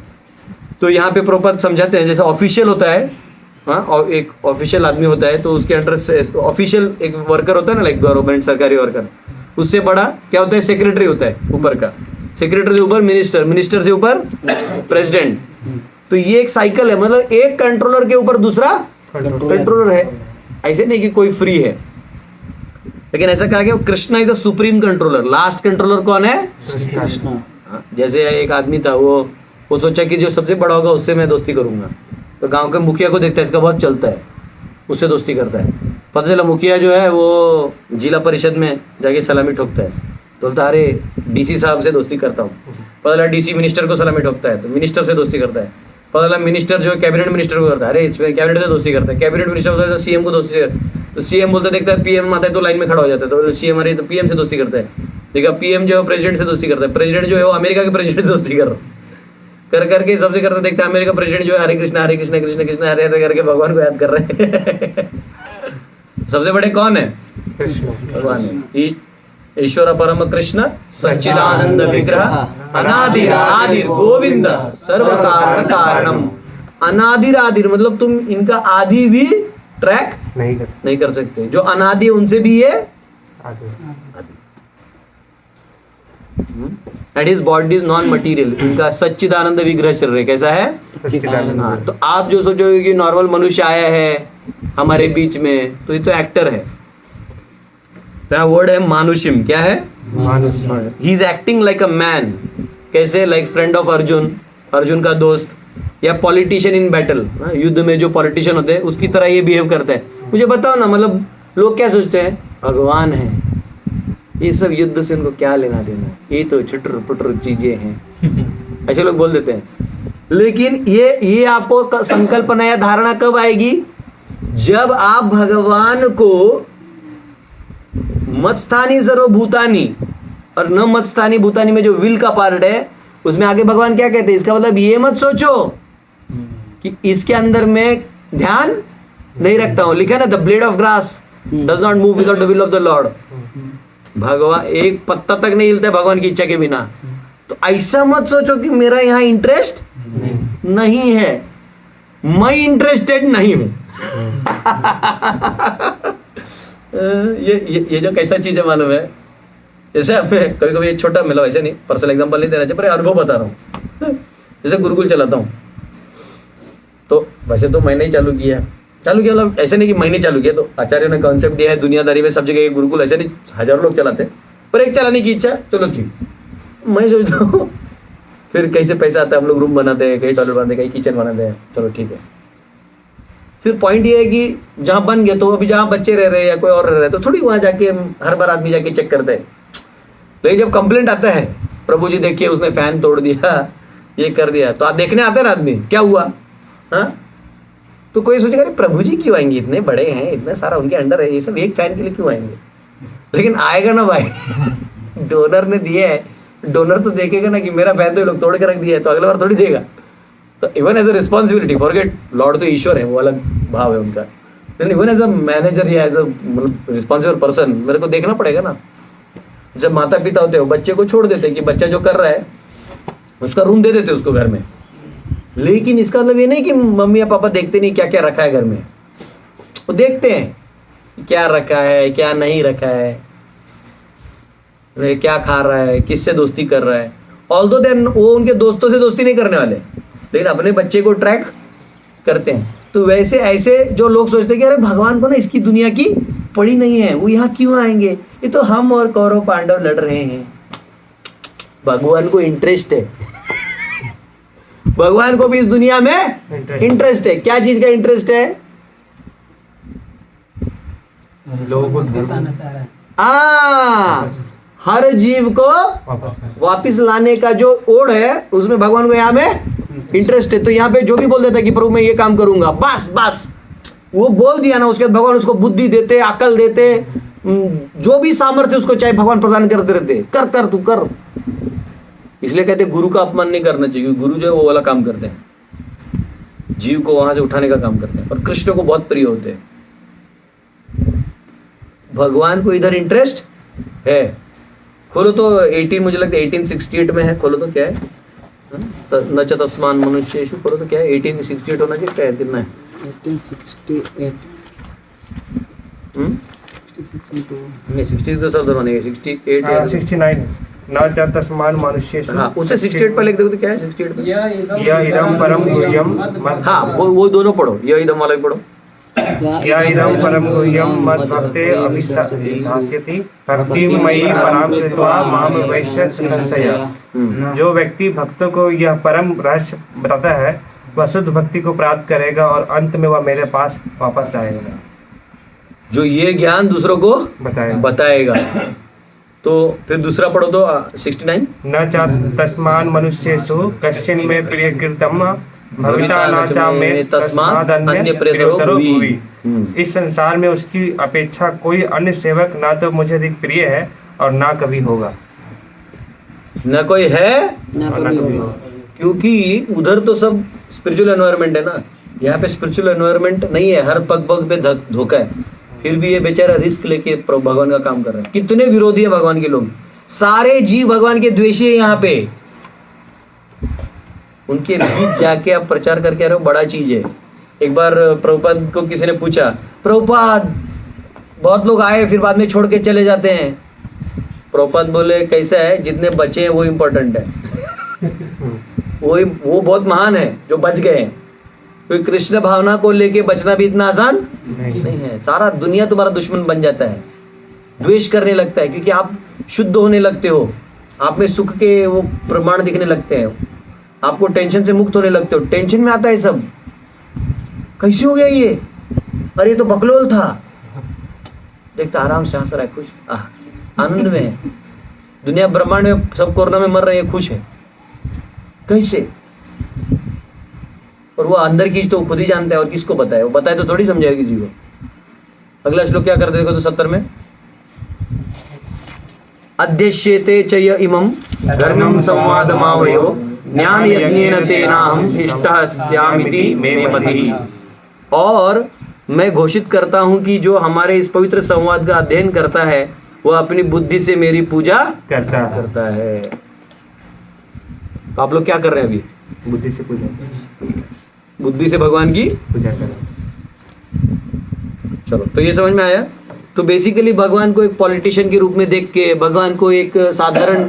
तो यहाँ पे प्रोपद समझाते हैं, जैसे ऑफिशियल होता है, हाँ, और एक ऑफिशियल आदमी होता है तो उसके अंडर से ऑफिशियल एक वर्कर होता है ना, लाइक गवर्नमेंट सरकारी वर्कर, उससे बड़ा क्या होता है सेक्रेटरी होता है ऊपर का, सेक्रेटरी से ऊपर मिनिस्टर, मिनिस्टर से ऊपर प्रेसिडेंट। तो ये एक साइकिल है, मतलब एक कंट्रोलर के ऊपर दूसरा कंट्रोलर है, ऐसे नहीं कि कोई फ्री है। लेकिन ऐसा कहा गया Krishna is the supreme controller, last controller कौन है? कृष्ण। जैसे एक आदमी था वो सोचा कि जो सबसे बड़ा होगा उससे मैं दोस्ती करूंगा, तो गांव के मुखिया को देखता है इसका बहुत चलता है, उससे दोस्ती करता है। पता चला मुखिया जो है वो जिला परिषद में जाके सलामी ठोकता है, तो बोलता अरे डीसी साहब से दोस्ती करता हूँ। पता चला डीसी मिनिस्टर को सलामी ठोकता है तो मिनिस्टर से दोस्ती करता है। पता चला मिनिस्टर जो कैबिनेट मिनिस्टर को करता है, अरे इसमें कैबिनेट से दोस्ती करता है। कैबिनेट मिनिस्टर होता है तो सीएम को दोस्ती करता है, तो सीएम बोलता देखता है पीएम आता है तो लाइन में खड़ा हो जाता है, तो सीएम अरे तो पीएम से दोस्ती करता है। देखा पीएम जो है प्रेसिडेंट से दोस्ती करता है, प्रेसिडेंट जो है वो अमेरिका के प्रेसिडेंट से दोस्ती कर करके सबसे करता देखता है अमेरिका प्रेसिडेंट जो है हरे कृष्ण कृष्ण कृष्ण हरे हरे करके भगवान को याद कर रहे हैं। सबसे बड़े कौन है? भगवान है। ईश्वर परम कृष्ण सच्चिदानंद विग्रह अनादिर आदिर गोविंद सर्व कारण कारणम। अनादिर आदिर मतलब तुम इनका आदि भी ट्रैक नहीं कर सकते, जो अनादि उनसे भी ये that is body is non material, इनका सच्चिदानंद विग्रह शरीर कैसा है? हाँ, तो आप जो सोचोगे कि नॉर्मल मनुष्य आया है हमारे बीच में, तो ये तो एक्टर है। वर्ड है मानुषिम, क्या है? He is acting like a man. कैसे? Like friend of Arjun, Arjun का दोस्त, या पॉलिटिशियन इन बैटल, युद्ध में जो पॉलिटिशियन होते हैं उसकी तरह ये बिहेव करता है। मुझे बताओ ना, मतलब लोग क्या सोचते हैं भगवान है, ये सब युद्ध से उनको क्या लेना देना, ये तो छुटर पुटर चीजें हैं, ऐसे लोग बोल देते हैं। लेकिन ये आपको संकल्पना या धारणा कब आएगी? जब आप भगवान को मत्स्थानी सर्वभूतानी और न मत्स्थानी भूतानी में जो विल का पार्ट है उसमें आगे भगवान क्या कहते हैं? इसका मतलब ये मत सोचो कि इसके अंदर मैं ध्यान नहीं रखता हूं। लिखा ना, the blade of grass does not move without the will of the Lord. भगवान एक पत्ता तक नहीं हिलता है भगवान की इच्छा के बिना। तो ऐसा मत सोचो कि मेरा यहाँ इंटरेस्ट नहीं है, मैं इंटरेस्टेड नहीं हूं। ये जो कैसा चीज है मालूम है? जैसे कभी कभी एक छोटा मिला, वैसे नहीं पर्सनल एग्जांपल नहीं देना चाहिए पर अनुभव बता रहा हूँ। जैसे गुरुकुल चलाता हूँ, तो वैसे तो मैंने ही चालू किया मतलब ऐसे नहीं कि मैंने चालू किया, तो आचार्य ने कॉन्सेप्ट दिया है, दुनियादारी में सब जगह एक गुरुकुल ऐसे नहीं हजारों लोग चलाते हैं, पर एक चलाने की इच्छा, चलो ठीक। मैं सोचता हूँ फिर कैसे पैसा आता है, हम लोग रूम बनाते हैं, कहीं टॉयलेट बनाते हैं, कहीं किचन बनाते हैं, चलो ठीक है। फिर पॉइंट ये है कि जहाँ बन गया तो अभी जहाँ बच्चे रह रहे हैं या कोई और रह रहे हैं तो थोड़ी वहाँ जाके हर बार आदमी जाके चेक करते हैं। लेकिन जब कंप्लेंट आता है, प्रभु जी देखिए उसने फैन तोड़ दिया, ये कर दिया, तो आप देखने आते हैं ना आदमी, क्या हुआ? हाँ, तो कोई सोचेगा प्रभु जी क्यों आएंगे, इतने बड़े हैं, इतना सारा उनके अंडर है, ये सब एक फैन के लिए क्यों आएंगे? लेकिन आएगा ना भाई, डोनर ने दिया है, डोनर तो देखेगा ना कि मेरा बहन तो ये लोग तोड़ के रख दिया है, तो अगली बार थोड़ी देगा। तो even as a responsibility, forget lord तो ईश्वर है, वो अलग भाव है उनका, लेकिन इवन एज अ मैनेजर या एज अ रिस्पॉन्सिबल पर्सन मेरे को देखना पड़ेगा ना। जब माता पिता होते हो बच्चे को छोड़ देते कि बच्चा जो कर रहा है उसका रूम दे देते उसको घर में, लेकिन इसका मतलब ये नहीं कि मम्मी या पापा देखते नहीं क्या क्या रखा है घर में, वो देखते हैं क्या रखा है क्या नहीं रखा है, क्या खा रहा है, किससे दोस्ती कर रहा है। ऑल्दो देन वो उनके दोस्तों से दोस्ती नहीं करने वाले, लेकिन अपने बच्चे को ट्रैक करते हैं। तो वैसे ऐसे जो लोग सोचते हैं कि अरे भगवान को ना इसकी दुनिया की पड़ी नहीं है, वो यहाँ क्यों आएंगे, ये तो हम और कौरव पांडव लड़ रहे हैं। भगवान को इंटरेस्ट है, भगवान को भी इस दुनिया में इंटरेस्ट है। क्या चीज का इंटरेस्ट है? लोगों को वापस आना चाह रहा है। हर जीव को वापिस लाने का जो ओढ़ है उसमें भगवान को यहाँ में इंटरेस्ट है। तो यहाँ पे जो भी बोल देता है कि प्रभु मैं ये काम करूंगा, बस बस वो बोल दिया ना, उसके बाद भगवान उसको बुद्धि देते, अकल देते, जो भी सामर्थ्य उसको चाहे भगवान प्रदान करते रहते, कर कर तू कर। इसलिए कहते गुरु का अपमान नहीं करना चाहिए, गुरु जो है वो वाला काम करते हैं, जीव को वहां से उठाने का काम करते हैं, और कृष्ण को बहुत प्रिय होते हैं। भगवान को इधर इंटरेस्ट है। खोलो तो 18, मुझे लगता है 1868 में है, खोलो तो क्या है, न च तस्मान मनुष्येषु, खोलो तो क्या है, 1868 होना चाहिए, क्या है, कितना है 1868 नहीं 60 तो सब बनेगा, 68 है। 69 न च तस्मान् मनुष्येषु। हाँ उससे 68 पर लिख दो तो क्या है 68 पर, या इदं परम गुह्यम मत्। हाँ वो दोनों पढ़ो, यह इदम वाला भी पढ़ो। या इदं परम गुह्यम मत् भक्ते अभिधास्यति भक्तिं मयि परां कृत्वा मां वैश्य संशय। जो व्यक्ति भक्तों को यह परम रहस्य बताता है वह शुद्ध भक्ति को प्राप्त करेगा और अंत में वह मेरे पास वापस आएगा। जो ये ज्ञान दूसरों को बताएगा। तो फिर दूसरा पढ़ो तो 69। न च तस्मान् मनुष्येषु कश्चिन् मे प्रियकृतं भविता न च मे तस्माद् अन्य प्रियतरो भुवि। इस संसार में उसकी अपेक्षा कोई अन्य सेवक ना तो मुझे अधिक प्रिय है और ना कभी होगा। न कोई है ना और ना कभी कभी होगा। होगा। क्योंकि उधर तो सब स्पिरिचुअल एनवायरनमेंट है ना, यहाँ पे स्पिरिचुअल एनवायरनमेंट नहीं है, हर पग पग पे धोखा है। फिर भी ये बेचारा रिस्क लेके भगवान का काम कर रहा है। कितने विरोधी है भगवान के लोग, सारे जीव भगवान के द्वेषी है यहाँ पे, उनके बीच जाके आप प्रचार करके आ रहे हो, बड़ा चीज है। एक बार प्रभुपाद को किसी ने पूछा, प्रभुपाद बहुत लोग आए फिर बाद में छोड़ के चले जाते हैं। प्रभुपाद बोले कैसा है, जितने बचे हैं वो इम्पोर्टेंट है, वो बहुत महान है जो बच गए हैं। कोई कृष्ण भावना को लेके बचना भी इतना आसान नहीं है। सारा दुनिया तुम्हारा दुश्मन बन जाता है, द्वेष करने लगता है, क्योंकि आप शुद्ध होने लगते हो, आप में सुख के वो प्रमाण दिखने लगते हैं, आपको टेंशन से मुक्त होने लगते हो। टेंशन में आता है सब, कैसे हो गया ये, अरे ये तो बकलोल था, देखता आराम से हंस रहा है, खुश, आनंद में है। दुनिया ब्रह्मांड में सब कोरोना में मर रहे हैं, खुश है, कैसे? और वो अंदर की तो खुद ही जानता है, और किसको बताए, वो बताए तो थोड़ी समझाएगा किसी को। अगला श्लोक क्या करते देखो तो 70 में, अध्यश्येते च य इमं धर्मं संवादमावयो ज्ञान यज्ञेन तेनाहं इष्टस्यामिति मे मतिः। और मैं घोषित करता हूँ कि जो हमारे इस पवित्र संवाद का अध्ययन करता है वह अपनी बुद्धि से मेरी पूजा करता है। तो आप लोग क्या कर रहे हैं अभी? बुद्धि से पूजा, बुद्धि से भगवान की पूजा करें। चलो, तो ये समझ में आया। तो बेसिकली भगवान को एक पॉलिटिशियन के रूप में देख के, भगवान को एक साधारण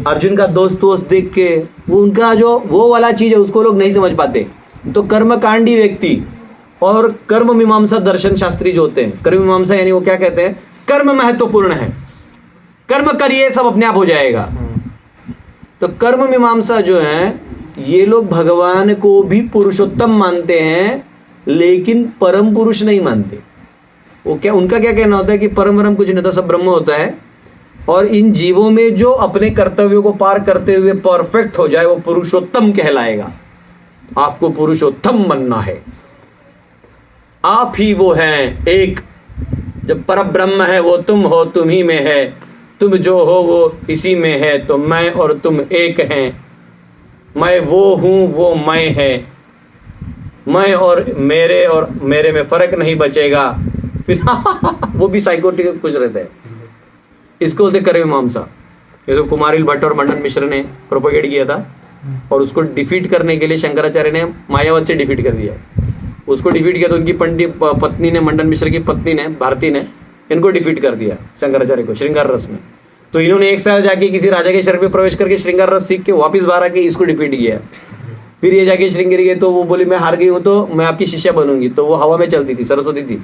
अर्जुन का दोस्त देख के, वो उनका जो वो वाला चीज है उसको लोग नहीं समझ पाते। तो कर्मकांडी व्यक्ति और कर्म मीमांसा दर्शन शास्त्री जो होते हैं, कर्म मीमांसा यानी वो क्या कहते हैं, कर्म महत्वपूर्ण है, कर्म करिए सब अपने आप हो जाएगा। तो कर्म मीमांसा जो है ये लोग भगवान को भी पुरुषोत्तम मानते हैं, लेकिन परम पुरुष नहीं मानते। वो क्या, उनका क्या कहना होता है कि परम कुछ नहीं होता, सब ब्रह्म होता है, और इन जीवों में जो अपने कर्तव्यों को पार करते हुए परफेक्ट हो जाए वो पुरुषोत्तम कहलाएगा। आपको पुरुषोत्तम बनना है, आप ही वो हैं एक जब पर ब्रह्म है वो तुम हो, तुम ही में है, तुम जो हो वो इसी में है, तो मैं और तुम एक हैं, मैं वो हूँ वो मैं है, मैं और मेरे में फर्क नहीं बचेगा। फिर वो भी साइकोटिक कुछ रहता है, इसको बोलते कर्म मीमांसा। ये तो कुमारिल भट्ट और मंडन मिश्र ने प्रोपोगेट किया था, और उसको डिफीट करने के लिए शंकराचार्य ने मायावत से डिफीट कर दिया। उसको डिफीट किया तो उनकी पत्नी ने, मंडन मिश्र की पत्नी ने, भारती ने, इनको डिफीट कर दिया शंकराचार्य को श्रृंगार रस में। तो इन्होंने एक साल जाके किसी राजा के शरीर में प्रवेश करके श्रृंगार रस सीख के वापस बाहर आके इसको डिफीट किया। फिर ये जाके श्रृंगेरी गए तो वो बोली मैं हार गई हूँ तो मैं आपकी शिष्या बनूंगी। तो वो हवा में चलती थी, सरस्वती थी,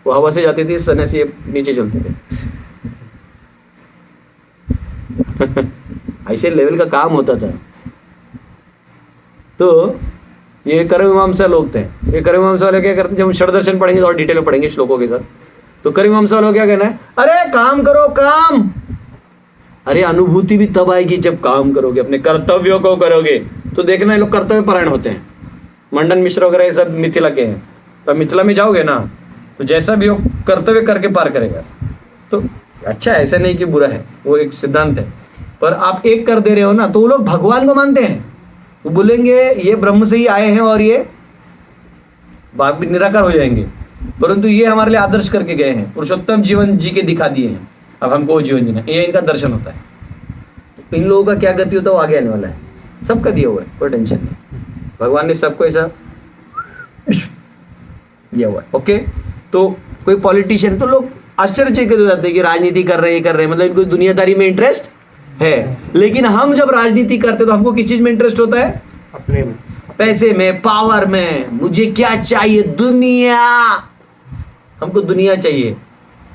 वो हवा से जाती थी, सने से नीचे चलते थे। ऐसे लेवल का काम होता था। तो ये कर्म मीमांसा लोग थे। ये कर्म मीमांसा वाले क्या करते, जब हम षड दर्शन पढ़ेंगे तो और डिटेल में पढ़ेंगे श्लोकों के साथ। तो कर्म मीमांसा वालों क्या कहना है, अरे काम करो काम। अरे अनुभूति भी तब आएगी जब काम करोगे, अपने कर्तव्यों को करोगे। तो देखना ये लोग कर्तव्य परायण होते हैं। मंडन मिश्र वगैरह ये सब मिथिला के हैं। तो मिथिला में जाओगे ना तो जैसा भी हो कर्तव्य करके पार करेगा। तो अच्छा है, ऐसा नहीं कि बुरा है, वो एक सिद्धांत है। पर आप एक कर दे रहे हो ना, तो वो लोग भगवान को मानते हैं। वो बोलेंगे ये ब्रह्म से ही आए हैं और ये बाप भी निराकार हो जाएंगे, परंतु ये हमारे लिए आदर्श करके गए हैं, पुरुषोत्तम जीवन जी के दिखा दिए हैं, अब हमको वो जीवन जीना। ये इनका दर्शन होता है। तो इन लोगों का क्या गति होता है वो आगे आने वाला है, सबका दिया हुआ है, कोई टेंशन नहीं। भगवान ने सबको ऐसा दिया हुआ है। ओके, तो कोई पॉलिटिशियन, तो लोग आश्चर्यचकित हो जाते हैं कि राजनीति कर रहे हैं, मतलब इनको दुनियादारी में इंटरेस्ट है। लेकिन हम जब राजनीति करते तो हमको किस चीज में इंटरेस्ट होता है, अपने में, पैसे में, पावर में। मुझे क्या चाहिए, दुनिया, हमको दुनिया चाहिए।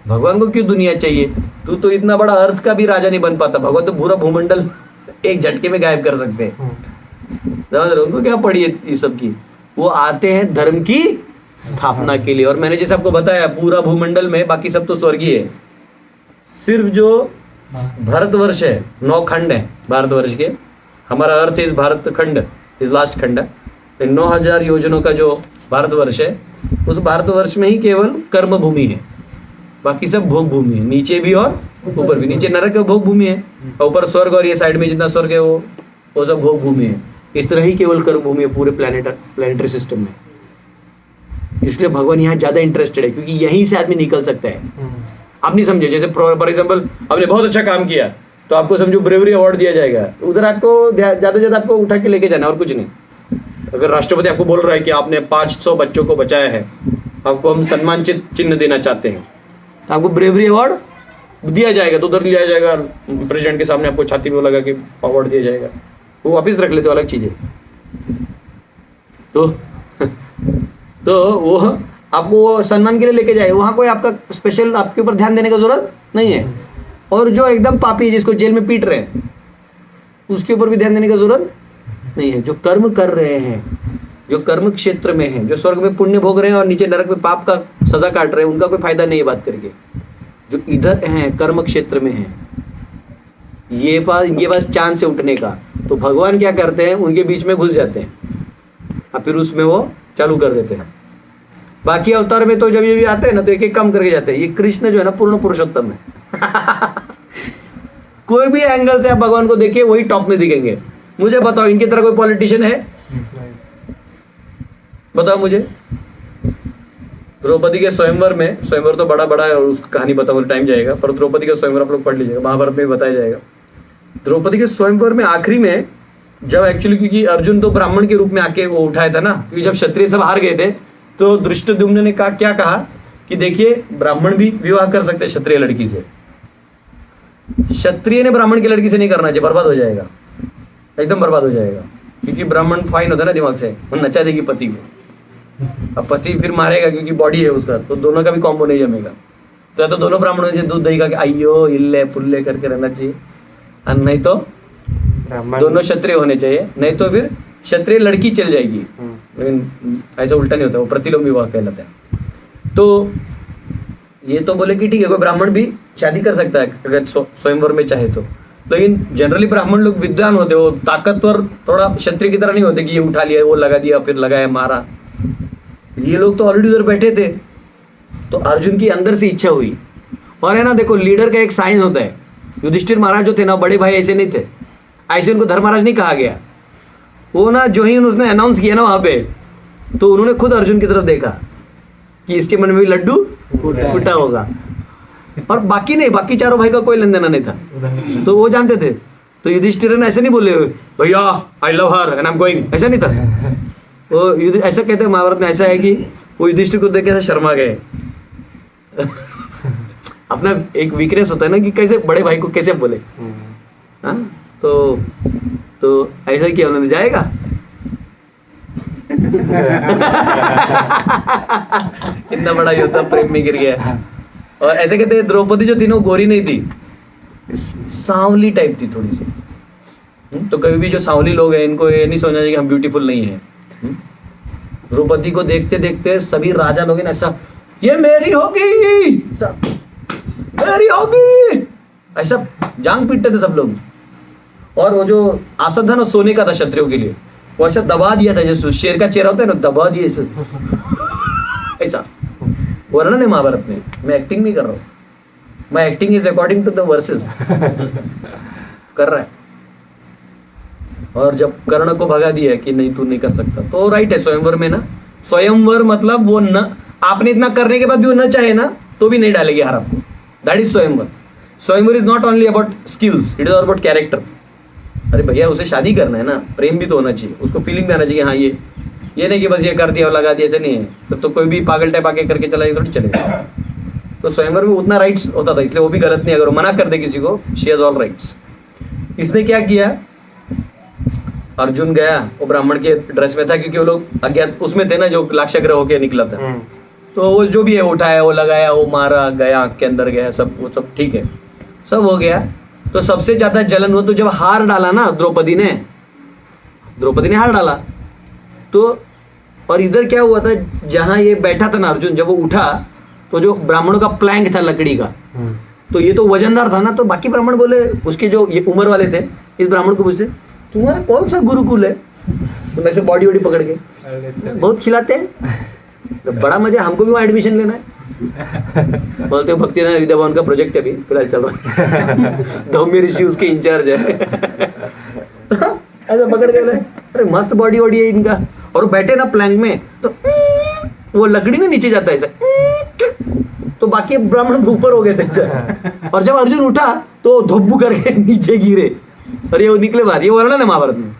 भगवान को क्यों दुनिया चाहिए? तू तो इतना बड़ा अर्थ का भी राजा नहीं बन पाता, भगवान तो पूरा भूमंडल एक झटके में गायब कर सकते हैं। समझ रहे हो? उनको क्या पड़ी है इस सब की? वो आते हैं धर्म की स्थापना के लिए। और मैंने जैसे आपको बताया पूरा भूमंडल में बाकी सब तो स्वर्गीय है, सिर्फ जो भारतवर्ष है, 9 खंड है भारतवर्ष के, हमारा अर्थ इस भारत खंड, इस लास्ट खंड, 9000 योजनों का जो भारतवर्ष है, उस भारतवर्ष में ही केवल कर्म भूमि है, बाकी सब भोग भूमि है, नीचे भी और ऊपर भी। नीचे नरक भोग भूमि है, और ऊपर स्वर्ग, और ये साइड में जितना स्वर्ग है वो सब भोग भूमि है। इतना ही केवल कर्म भूमि है पूरे प्लैनेटरी सिस्टम में। इसलिए भगवान यहाँ ज्यादा इंटरेस्टेड है, क्योंकि यहीं से आदमी निकल सकता है। आप नहीं समझे, जैसे फॉर एग्जाम्पल आपने बहुत अच्छा काम किया तो आपको समझो ब्रेवरी अवार्ड दिया जाएगा, उधर आपको ज्यादा से ज्यादा आपको उठा के लेके जाना और कुछ नहीं। अगर राष्ट्रपति आपको बोल रहा है कि आपने 500 बच्चों को बचाया है, आपको हम सम्मान चिन्ह देना चाहते हैं, तो आपको ब्रेवरी अवार्ड दिया जाएगा। तो उधर लिया जाएगा, प्रेसिडेंट के सामने आपको छाती में लगा के अवार्ड दिया जाएगा, वो वापस रख लेते, अलग चीज है। तो वो आपको सम्मान के लिए लेके जाए, वहाँ कोई आपका स्पेशल आपके ऊपर ध्यान देने का जरूरत नहीं है। और जो एकदम पापी है, जिसको जेल में पीट रहे हैं, उसके ऊपर भी ध्यान देने की जरूरत नहीं है। जो कर्म कर रहे हैं, जो कर्म क्षेत्र में है, जो स्वर्ग में पुण्य भोग रहे हैं और नीचे नरक में पाप का सजा काट रहे हैं, उनका कोई फायदा नहीं है बात करके। जो इधर हैं, कर्म क्षेत्र में है, इनके पास चांद से उठने का, तो भगवान क्या करते हैं, उनके बीच में घुस जाते हैं और फिर उसमें वो चालू कर देते हैं। बाकी अवतार में तो जब ये भी आते हैं ना, तो एक एक काम करके जाते हैं। ये कृष्ण जो है ना, पूर्ण पुरुषोत्तम है। कोई भी एंगल से आप भगवान को देखिए, वही टॉप में दिखेंगे। मुझे बताओ, इनकी तरह कोई पॉलिटिशियन है? बताओ मुझे। द्रौपदी के स्वयंवर में, स्वयंवर तो बड़ा बड़ा है और उसकी कहानी बताऊंगा, टाइम जाएगा, पर द्रौपदी का स्वयंवर आप लोग पढ़ लीजिएगा, महाभारत में बताया जाएगा। द्रौपदी के स्वयंवर में आखिरी में जब एक्चुअली, क्योंकि अर्जुन तो ब्राह्मण के रूप में आके वो उठाया था ना, क्योंकि जब क्षत्रिय सब हार गए थे, तो धृष्टद्युम्न ने क्या कहा कि देखिए ब्राह्मण भी विवाह कर सकते हैं क्षत्रिय लड़की से, क्षत्रिय ने ब्राह्मण की लड़की से नहीं करना चाहिए, बर्बाद हो जाएगा, एकदम बर्बाद हो जाएगा। क्योंकि ब्राह्मण फाइन होता है ना दिमाग से, वो नचा देगी पति को, अब पति फिर मारेगा क्योंकि बॉडी है उसका, तो दोनों का भी कॉम्बो नहीं जमेगा। तो दोनों ब्राह्मणों से दूध दही का आइयो इल्ले पुल्ले करके रहना चाहिए, और नहीं तो दोनों क्षत्रिय होने चाहिए, नहीं तो फिर क्षत्रिय लड़की चल जाएगी। लेकिन ऐसा उल्टा नहीं होता, वो प्रतिलोम विवाह कहलाता है। तो ये तो बोले कि ठीक है, कोई ब्राह्मण भी शादी कर सकता है अगर स्वयंवर में चाहे तो, लेकिन जनरली ब्राह्मण लोग विद्वान होते, वो ताकतवर थोड़ा क्षत्रिय की तरह नहीं होते कि ये उठा लिया, वो लगा दिया, फिर लगाया, मारा। ये लोग तो ऑलरेडी उधर बैठे थे, तो अर्जुन की अंदर से इच्छा हुई। और है ना, देखो लीडर का एक साइन होता है। युधिष्ठिर महाराज जो थे ना, बड़े भाई ऐसे नहीं थे, ऐसे उनको धर्मराज नहीं कहा गया। वो ना जो ही उसने अनाउंस किया ना वहाँ पे, तो उन्होंने खुद अर्जुन की तरफ देखा कि इसके मन में भी लड्डू फूटा होगा। और बाकी नहीं, बाकी चारों भाई का कोई लेन देना नहीं था, तो वो जानते थे। तो युधिष्ठिर ने ऐसे नहीं बोले भैया I love her and I am going, ऐसा नहीं था। वो ऐसा कहते हैं महाभारत में, ऐसा है कि वो युधिष्ठिर को देख के ऐसे शर्मा गए। अपना एक वीकनेस होता है ना कि कैसे बड़े भाई को कैसे बोले। हाँ, तो ऐसा किया उन्होंने, जाएगा। इतना बड़ा योद्धा प्रेम में गिर गया। और ऐसे कहते हैं द्रौपदी जो थी ना, वो गोरी नहीं थी, सांवली टाइप थी थोड़ी सी। तो कभी भी जो सांवली लोग हैं, इनको ये नहीं सोचना चाहिए कि हम ब्यूटीफुल नहीं है। द्रौपदी को देखते देखते सभी राजा लोग ऐसा, ये मेरी होगी, मेरी होगी, ऐसा जांग पीटते थे सब लोग। और वो जो आसन था ना, सोने का था क्षत्रियों के लिए, वो ऐसा दबा दिया था, जैसे शेर का चेहरा होता है ना, दबा दिए ऐसा। वर्णन है महाभारत में, मैं एक्टिंग नहीं कर रहा हूँ, मैं acting is according to the versus कर रहा है। और जब कर्ण को भगा दिया कि नहीं तू नहीं कर सकता, तो राइट है। स्वयंवर में ना, स्वयंवर मतलब वो न, आपने इतना करने के बाद भी वो न चाहे ना तो भी नहीं डालेगी हार आपको। दैट इज स्वयंवर। स्वयंवर is not only about skills, it is about character. अरे भैया उसे शादी करना है ना, प्रेम भी तो होना चाहिए, उसको फीलिंग भी आना चाहिए। हाँ, ये नहीं कि बस ये कर दिया और लगा दिया, ऐसे नहीं है। तो कोई भी पागल टाइप आके करके चला थोड़ी चलेगा। तो स्वयंवर में उतना राइट्स होता था, इसलिए वो भी गलत नहीं। अगर वो मना कर दे किसी को, शी हैज ऑल राइट्स। इसने क्या किया, अर्जुन गया, वो ब्राह्मण के ड्रेस में था, क्योंकि वो लोग अज्ञात उसमें थे ना, जो लाक्षागृह होके निकला था। तो वो जो भी है उठाया, वो लगाया, वो मारा, गया आँख के अंदर गया, सब वो सब ठीक है, सब हो गया। तो सबसे ज्यादा जलन हुआ तो जब हार डाला ना द्रौपदी ने हार डाला। तो और इधर क्या हुआ था, जहां ये बैठा था ना अर्जुन, जब वो उठा तो जो ब्राह्मणों का प्लैंक था लकड़ी का, तो ये तो वजनदार था ना। तो बाकी ब्राह्मण बोले, उसके जो ये उम्र वाले थे, इस ब्राह्मण को पूछते, तुम्हारा कौन सा गुरुकुल है? तुम ऐसे बॉडी वॉडी पकड़ के बहुत खिलाते हैं, तो बड़ा मजा, हमको भी वहाँ एडमिशन लेना है। बोलते हो भक्तिनाथ विद्या भवन का प्रोजेक्ट अभी फिलहाल चल रहा है, धौम्य ऋषि उसके इंचार्ज है। ऐसा पकड़ के बोले, अरे मस्त बॉडी वॉडी है इनका। और बैठे ना प्लैंक में, तो वो लकड़ी ना नीचे जाता है ऐसा, तो बाकी ब्राह्मण ऊपर हो गए थे। और जब अर्जुन उठा तो धोबू करके नीचे गिरे, और ये वो निकले बाहर। ये वर्णन है महाभारत में,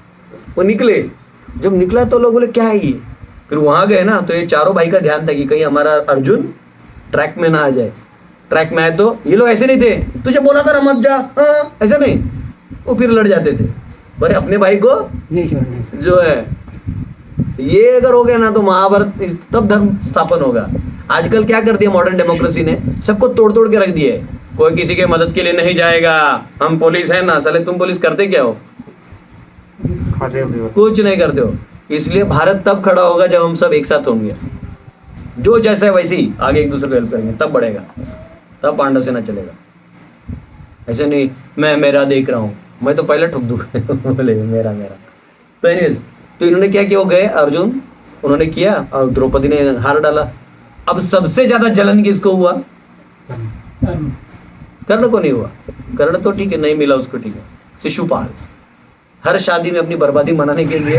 वो निकले। जब निकला तो लोग बोले क्या है ये। फिर वहां गए ना, तो ये चारों भाई का ध्यान था कि कहीं हमारा अर्जुन ट्रैक में ना आ जाए। ट्रैक में आए तो ये लोग ऐसे नहीं थे, तुझे बोला था ना मत जा, हाँ ऐसा नहीं, वो फिर लड़ जाते थे। भाई अपने भाई को जो है, ये अगर हो गया ना तो महाभारत तब धर्म स्थापन होगा। आजकल क्या कर दिया मॉडर्न डेमोक्रेसी ने, सबको तोड़ तोड़ के रख दिया है। कोई किसी के मदद के लिए नहीं जाएगा, हम पुलिस है ना, साले तुम पुलिस करते क्या हो, कुछ नहीं करते हो। इसलिए भारत तब खड़ा होगा जब हम सब एक साथ होंगे, जो जैसा है वैसे ही आगे एक दूसरे को हेल्प करेंगे, तब बढ़ेगा, तब पांडव सेना चलेगा। ऐसे नहीं मैं मेरा देख रहा हूँ, मैं तो पहले ठुक दूंगा बोले मेरा। तो एनीवेज, तो इन्होंने क्या किया, वो गए अर्जुन, उन्होंने किया और द्रौपदी ने हार डाला। अब सबसे ज्यादा जलन किसको हुआ, कर्ण को नहीं हुआ। कर्ण तो ठीक है, नहीं मिला उसको, ठीक है। शिशुपाल हर शादी में अपनी बर्बादी मनाने के लिए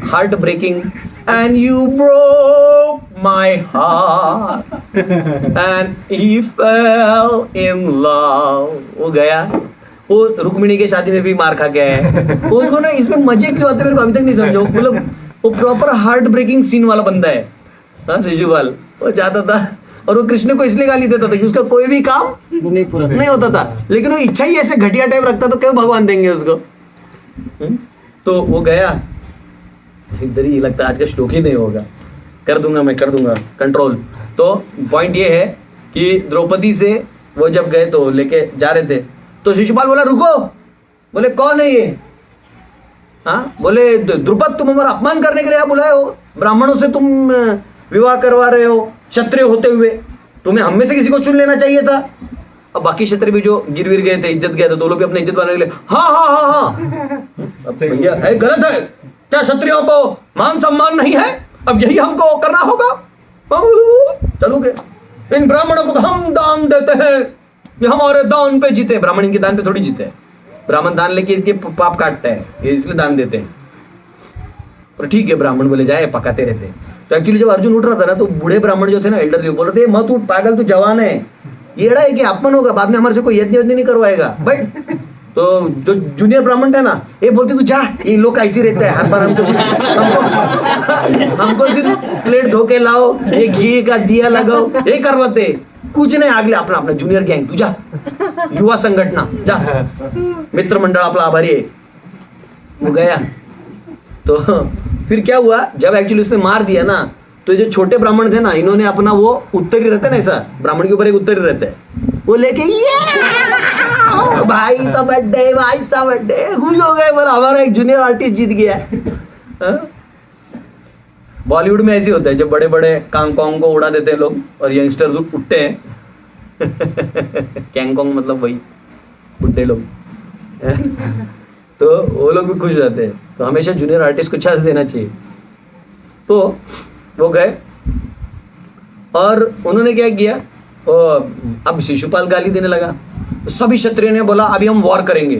heart breaking, and you broke my heart and he fell in love. वो गया, वो रुक्मिणी के शादी में भी मार खा गया है। उसको ना इसमें मजे क्यों आते मेरे को अभी तक नहीं समझो। मतलब वो प्रॉपर हार्ट ब्रेकिंग सीन वाला बंदा है। हाँ, शिशुपाल वो जाता था और वो कृष्ण को इसलिए गाली देता था कि उसका कोई भी काम नहीं होता था, लेकिन वो इच्छा ही ऐसे घटिया टाइप रखता, तो क्यों भगवान देंगे उसको। तो वो गया, इधर ही लगता आज का श्लोक ही नहीं होगा, कर दूंगा मैं, कर दूंगा कंट्रोल। तो पॉइंट ये है कि द्रौपदी से वो जब गए तो लेके जा रहे थे, तो शिशुपाल बोला रुको। बोले कौन है ये? हाँ, बोले द्रुपद तुम हमारा अपमान करने के लिए बुलाए हो, ब्राह्मणों से तुम विवाह करवा रहे हो, क्षत्रिय होते हुए तुम्हें हम में से किसी को चुन लेना चाहिए था। अब बाकी क्षत्रिय भी जो गिर गए थे, इज्जत गया था, तो लोग भी अपनी इज्जत बनाने के लिए हाँ। अब भैया गलत है क्या, क्षत्रियों को मान सम्मान नहीं है, अब यही हमको करना होगा। चलोगे, इन ब्राह्मणों को तो हम दान देते हैं, ये हमारे दान पे जीते। ब्राह्मण इनके दान पे थोड़ी जीते हैं, ब्राह्मण दान लेके इसके पाप काटता है, ये इसलिए दान देते हैं। और ठीक है, ब्राह्मण बोले जाए, पकाते रहते हैं। तो एक्चुअली जब अर्जुन उठ रहा था ना, तो बूढ़े ब्राह्मण जो थे ना, एल्डर बोल रहे थे मत उठ पागल, तू जवान है, ये एड़ा है कि अपमान होगा, बाद में हमारे से कोई यज्ञ नहीं करवाएगा भाई। तो जो जूनियर ब्राह्मण था ना, ये बोलते तू जा, ये लोग ऐसे रहते हैं, हर बार हमको सिर्फ प्लेट धो के लाओ, ये घी का दिया लगाओ, ये करवाते कुछ नहीं। अगले अपना अपना जूनियर गैंग, तू जा, युवा संगठना जा, मित्र मंडल आपला आभारी है। वो गया, तो फिर क्या हुआ, जब एक्चुअली उसने मार दिया ना, तो जो छोटे ब्राह्मण थे ना, इन्होंने अपना वो उत्तरी रहता है ना, ऐसा ब्राह्मण के ऊपर एक उत्तरी रहता है, वो लेके ये भाई सा बर्थडे, भाई सा बर्थडे, खुश हो गए, बोला हमारा एक जूनियर आर्टिस्ट जीत गया। बॉलीवुड में ऐसे होता है, जब बड़े बड़े कांगकोंग को उड़ा देते हैं लोग और यंगस्टर्स उठते हैं। कैंगकोंग मतलब वही बुड्ढे लोग। तो वो लोग भी खुश रहते हैं। तो हमेशा जूनियर आर्टिस्ट को चांस देना चाहिए। तो वो गए और उन्होंने क्या किया, अब शिशुपाल गाली देने लगा। सभी क्षत्रियों ने बोला अभी हम वॉर करेंगे।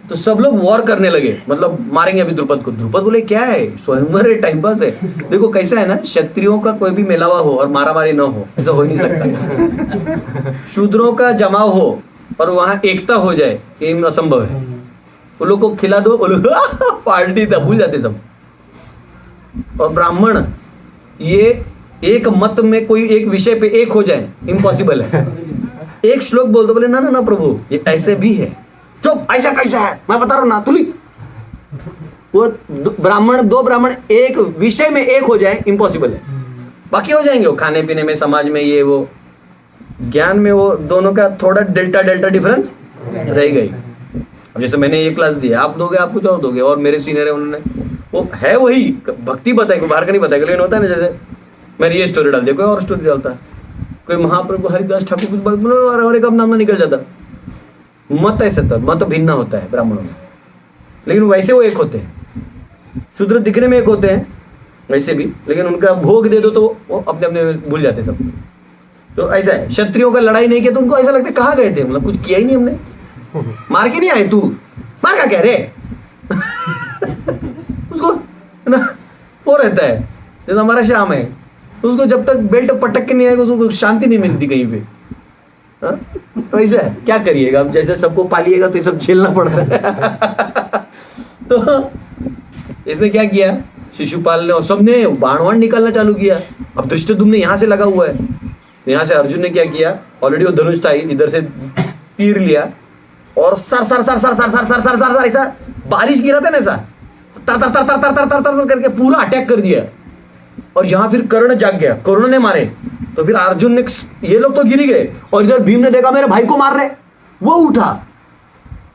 तो सब लोग वॉर करने लगे, मतलब मारेंगे अभी द्रुपद को। द्रुपद बोले क्या है, स्वयंवर है, टाइम पास है। देखो कैसा है ना, क्षत्रियों का कोई भी मेलावा हो और मारामारी न हो, ऐसा हो ही नहीं सकता। शूद्रों का जमाव हो और वहां एकता हो जाए, ये असंभव है। वो लोग को खिला दो, वो लोग पार्टी था, भूल जाते सब। और ब्राह्मण ये एक मत में कोई एक विषय पे एक हो जाए, इम्पॉसिबल है। एक श्लोक बोल दो, बोले ना ना ना प्रभु, ये ऐसे भी है, चुप, ऐसा कैसा है, मैं बता रहा हूं ना तुली। वो दो ब्राह्मण एक विषय में एक हो जाए, इम्पॉसिबल है। बाकी हो जाएंगे वो खाने पीने में, समाज में, ये वो ज्ञान में, वो दोनों का थोड़ा डेल्टा डिफरेंस रह गई। अब जैसे मैंने ये क्लास दी, आप दोगे, आप कुछ और दोगे, और मेरे सीनियर है, उन्होंने वो है वही भक्ति बताएगा, बाहर का नहीं बताएगा। लेकिन होता है ना, जैसे मैंने ये स्टोरी डाल दिया, कोई और स्टोरी डालता है, कोई महाप्रभु हरिदास ठाकुर कुछ बोल, कब नाम ना निकल जाता। मत ऐसे था, मत भिन्न होता है ब्राह्मणों में, लेकिन वैसे वो एक होते हैं। शूद्र दिखने में एक होते हैं वैसे भी, लेकिन उनका भोग दे दो तो वो अपने अपने भूल जाते सब। तो ऐसा है, क्षत्रियों का लड़ाई नहीं किया तो उनको ऐसा लगता है कहाँ गए थे, मतलब कुछ किया ही नहीं हमने, मार के नहीं आए, तू मार का कह रहे। उसको ना वो रहता है, जैसे हमारा शाम है, तो उसको जब तक बेल्ट पटक के नहीं आएगा उसको शांति नहीं मिलती कहीं पे। तो ऐसा है, क्या करिएगा, अब जैसे सबको पालिएगा तो ये सब झेलना पड़ता है। तो इसने क्या किया, शिशुपाल ने और सबने बाण निकालना चालू किया। अब धृष्टद्युम्न यहाँ से लगा हुआ है, यहाँ से अर्जुन ने क्या किया, ऑलरेडी वो धनुष था, इधर से तीर लिया और sir sir sir sir sir sir sir sir sir ऐसा बारिश गिरा था ना, ऐसा तर तर तर तर तर तर तर तर करके पूरा अटैक कर दिया। और यहाँ फिर कर्ण जाग गया, कर्ण ने मारे। तो फिर अर्जुन ने, ये लोग तो गिर गए, और इधर भीम ने देखा मेरे भाई को मार रहे, वो उठा।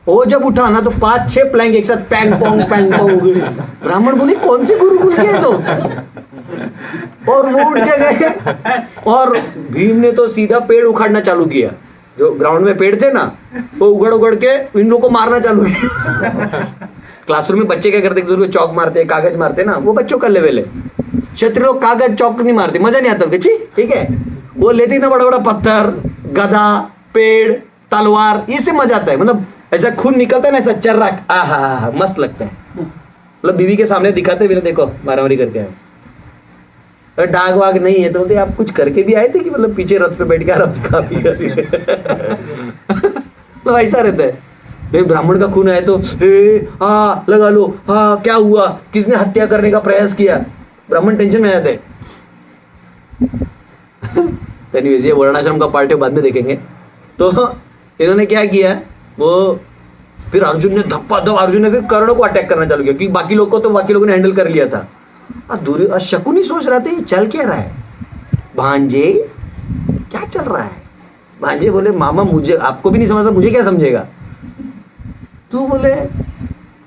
वो जब उठा ना तो 5-6 प्लैंक एक साथ पैंग पोंग हो गए। ब्राह्मण बोले कौन से गुरु भूल गए लोग, और वो उठ के गए। और भीम ने तो सीधा पेड़ उखाड़ना चालू किया, जो ग्राउंड में पेड़ थे ना, वो उगड़ के इन लोगों को मारना चालू किया। क्लासरूम में बच्चे क्या करते, चौक मारते, कागज मारते ना, वो बच्चों का लेवल है। क्षत्रिय लोग कागज चौक नहीं मारते, मजा नहीं आता उनके, ठीक है। वो लेते ना बड़ा बड़ा पत्थर, गधा, पेड़, तलवार, ये से मजा आता है। मतलब ऐसा खून निकलता है ना, ऐसा चर्रा, आहा मस्त लगता है। मतलब बीवी के सामने दिखाते भी ना, देखो मारामारी करके आए, और डाग वाग नहीं है। तो बोलते आप कुछ करके भी आए थे कि मतलब पीछे रथ पे बैठ के आराम से काफी तो ऐसा रहता है। ब्राह्मण का खून आए तो लगा लो, क्या हुआ, किसने हत्या करने का प्रयास किया, ब्राह्मण टेंशन में आ जाते हैं। एनीवेज, ये वर्णाश्रम का पार्ट है, बाद में देखेंगे। तो इन्होंने क्या किया, वो फिर अर्जुन ने अर्जुन ने फिर कर्ण को अटैक करना चालू किया, क्योंकि बाकी लोगों ने हैंडल कर लिया था। शकुनी सोच रहा था ये चल क्या रहा है, भांजे क्या चल रहा है। भांजे बोले मामा मुझे, आपको भी नहीं समझता, मुझे क्या समझेगा। तू बोले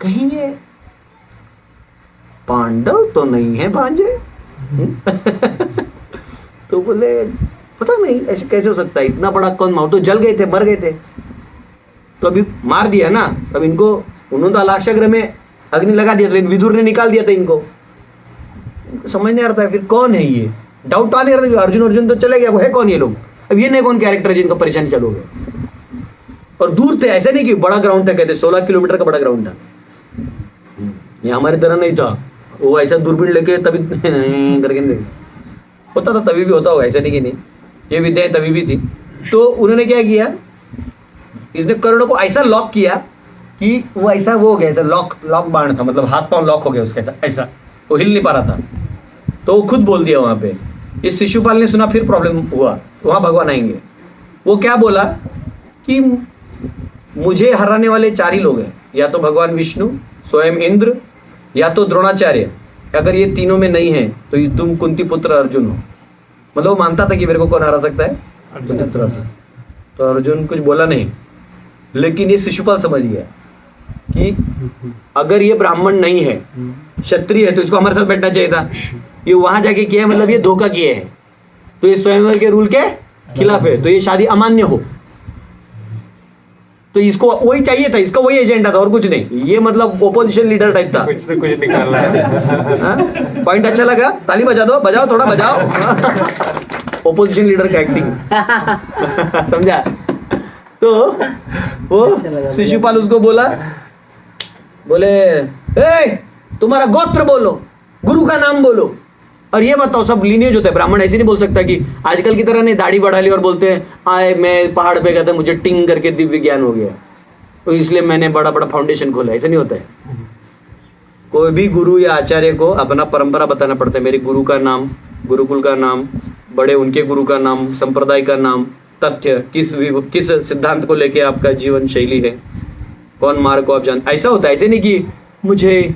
कहीं ये पांडव तो नहीं है भांजे। तो बोले पता नहीं ऐसे कैसे हो सकता है, इतना बड़ा कौन माउंट, तो जल गए थे, मर गए थे, तो अभी मार दिया ना। अब इनको, उन्होंने तो अलाक्षाग्रह में अग्नि लगा दिया था, लेकिन विदुर ने निकाल दिया था इनको। समझ नहीं आ रहा था फिर कौन है ये, डाउट तो आने लगा, अर्जुन तो चले गया, वो है कौन ये लोग, अब ये नहीं कौन कैरेक्टर है जिनका परेशानी चालू हो गया। और दूर थे, ऐसा नहीं कि बड़ा ग्राउंड था, कहते 16 किलोमीटर का बड़ा ग्राउंड था, ये हमारी तरह नहीं था, वो ऐसा दूरबीन लेके तभी करके नहीं होता था, तभी भी होता होगा, ऐसा नहीं कि नहीं, ये विद्याएं तभी भी थी। तो उन्होंने क्या किया, इसने कर्ण को ऐसा लॉक किया कि वो ऐसा वो हो गया, ऐसा लॉक बांध था, मतलब हाथ पांव लॉक हो गया उसका, ऐसा वो हिल नहीं पा रहा था। तो वो खुद बोल दिया वहाँ पे, इस शिशुपाल ने सुना, फिर प्रॉब्लम हुआ, वहाँ भगवान आएंगे। वो क्या बोला कि मुझे हराने वाले 4 ही लोग हैं, या तो भगवान विष्णु, स्वयं इंद्र, या तो द्रोणाचार्य, अगर ये तीनों में नहीं है तो तुम कुंती पुत्र अर्जुन हो। मतलब वो मानता था कि मेरे को कौन हरा सकता है, अर्जुन। तो अर्जुन कुछ बोला नहीं, लेकिन ये शिशुपाल समझ गया कि अगर ये ब्राह्मण नहीं है, क्षत्रिय है, तो इसको हमारे साथ बैठना चाहिए था। ये वहां जाके किया है, मतलब ये धोखा किया है, तो ये स्वयंवर के रूल के खिलाफ है, तो ये शादी अमान्य हो, तो इसको वही चाहिए था, इसका वही एजेंडा था और कुछ नहीं। ये मतलब ओपोजिशन लीडर टाइप था, कुछ तो कुछ निकालना है। पॉइंट अच्छा लगा, ताली बजा दो, बजाओ थोड़ा बजाओ। ओपोजिशन लीडर का एक्टिंग समझा। तो वो शिशुपाल उसको बोला, बोले ए तुम्हारा गोत्र बोलो, गुरु का नाम बोलो, और ये बताओ, सब लीनियज होता है, ब्राह्मण ऐसे नहीं बोल सकता कि आजकल की तरह नहीं दाढ़ी बढ़ा ली और बोलते हैं आए मैं पहाड़ पे गया था, मुझे टिंग करके दिव्य ज्ञान हो गया तो इसलिए मैंने बड़ा बड़ा फाउंडेशन खोला, ऐसा नहीं होता है। कोई भी गुरु या आचार्य को अपना परंपरा बताना पड़ता है, मेरे गुरु का नाम, गुरुकुल का नाम, बड़े उनके गुरु का नाम, संप्रदाय का नाम, तथ्य, किस सिद्धांत को लेके आपका जीवन शैली है, कौन मार्ग को आप जानते, ऐसा होता है। ऐसे नहीं कि मुझे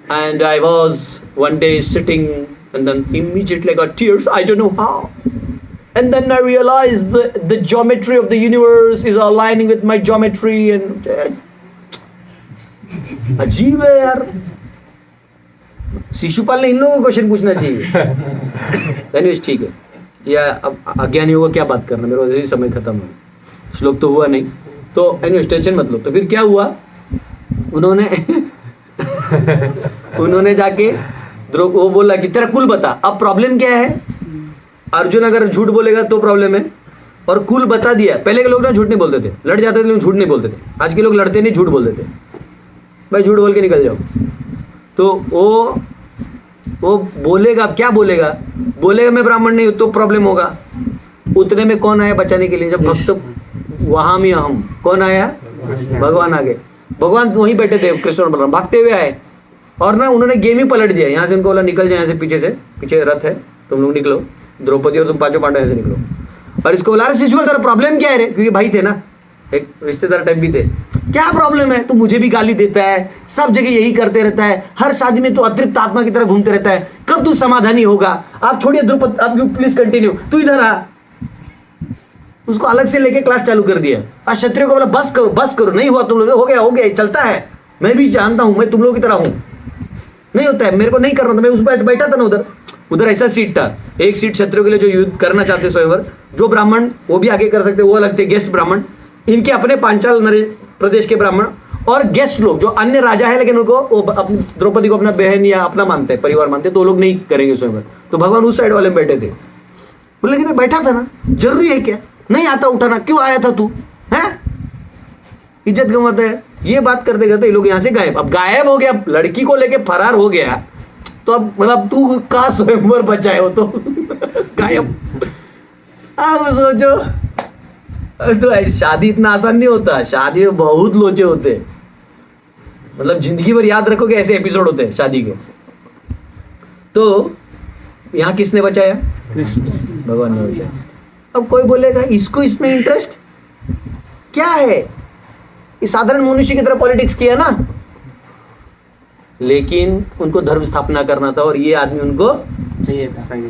and I was one day sitting and then immediately I got tears, I don't know how, and then I realized the geometry of the universe is aligning with my geometry and अजीब है यार। शिशुपाल ने इन लोगों को question पूछना चाहिए। Anyways ठीक है, या अब अज्ञानियों को क्या बात करना, मेरे वजह से समय खत्म है, श्लोक तो हुआ नहीं, तो एनीवेज टेंशन मत लो। तो फिर क्या हुआ, उन्होंने जाके वो बोला कि तेरा कुल बता। अब प्रॉब्लम क्या है, अर्जुन अगर झूठ बोलेगा तो प्रॉब्लम है, और कुल बता दिया। पहले के लोग ना झूठ नहीं बोलते थे, लड़ जाते थे लेकिन झूठ नहीं बोलते थे। आज के लोग लड़ते नहीं, झूठ बोल देते, भाई झूठ बोल के निकल जाओ। तो वो बोलेगा, अब क्या बोलेगा, बोलेगा मैं ब्राह्मण नहीं हूँ तो प्रॉब्लम होगा। उतने में कौन आया बचाने के लिए, जब भक्त वहां में हम, कौन आया, भगवान आ गए। भगवान वहीं बैठे थे, कृष्ण और बलराम भागते हुए आए, और ना उन्होंने गेम ही पलट दिया। यहाँ से उनको बोला निकल जाए, यहाँ से पीछे रथ है, तुम लोग निकलो, द्रौपदी और तुम 5 पांडव यहाँ से निकलो। और इसको बोला अरे शिशुपाल तेरा प्रॉब्लम क्या है रे, क्योंकि भाई थे ना, एक रिश्तेदार टाइप भी थे, क्या प्रॉब्लम है, तू मुझे भी गाली देता है, सब जगह यही करते रहता है, हर शादी में तो अतृप्त आत्मा की तरह घूमते रहता है, कब तू समाधानी होगा। आप छोड़िए द्रौपदी, अब यू प्लीज कंटिन्यू, तू इधर आ। उसको अलग से लेके क्लास चालू कर दिया। और क्षत्रियो को बोला बस करो, नहीं हुआ तुम लोग, हो गया चलता है, मैं भी जानता हूं, मैं तुम लोगों की तरह हूं, नहीं होता है, मेरे को नहीं करना था। मैं उस पर बैठा था ना, उधर ऐसा सीट था, एक सीट क्षत्रियो के लिए जो युद्ध करना चाहते स्वयंवर, जो ब्राह्मण वो भी आगे कर सकते, वो अलग थे गेस्ट ब्राह्मण, इनके अपने पांचाल प्रदेश के ब्राह्मण, और गेस्ट लोग जो अन्य राजा है लेकिन उनको वो अपनी द्रौपदी को अपना बहन या अपना मानते हैं, परिवार मानते हैं, तो वो लोग नहीं करेंगे स्वयंवर। तो भगवान उस साइड वाले में बैठे थे। लेकिन मैं बैठा था ना, जरूरी है क्या, नहीं आता उठाना, क्यों आया था तू, है इज्जत गंवाता है। ये बात करते करते ये लोग यहाँ से गायब। अब गायब हो गया, लड़की को लेके फरार हो गया, तो अब मतलब तू का स्वयंवर बचाए हो तो गायब। अब सोचो, तो शादी इतना आसान नहीं होता, शादी में बहुत लोचे होते, मतलब जिंदगी भर याद रखोगे ऐसे एपिसोड होते हैं शादी के। तो यहाँ किसने बचाया, भगवान ने बचाया। अब कोई बोलेगा इसको इसमें इंटरेस्ट क्या है, इस साधारण मनुष्य की तरह पॉलिटिक्स किया ना, लेकिन उनको धर्म स्थापना करना था, और ये आदमी उनको चाहिए था,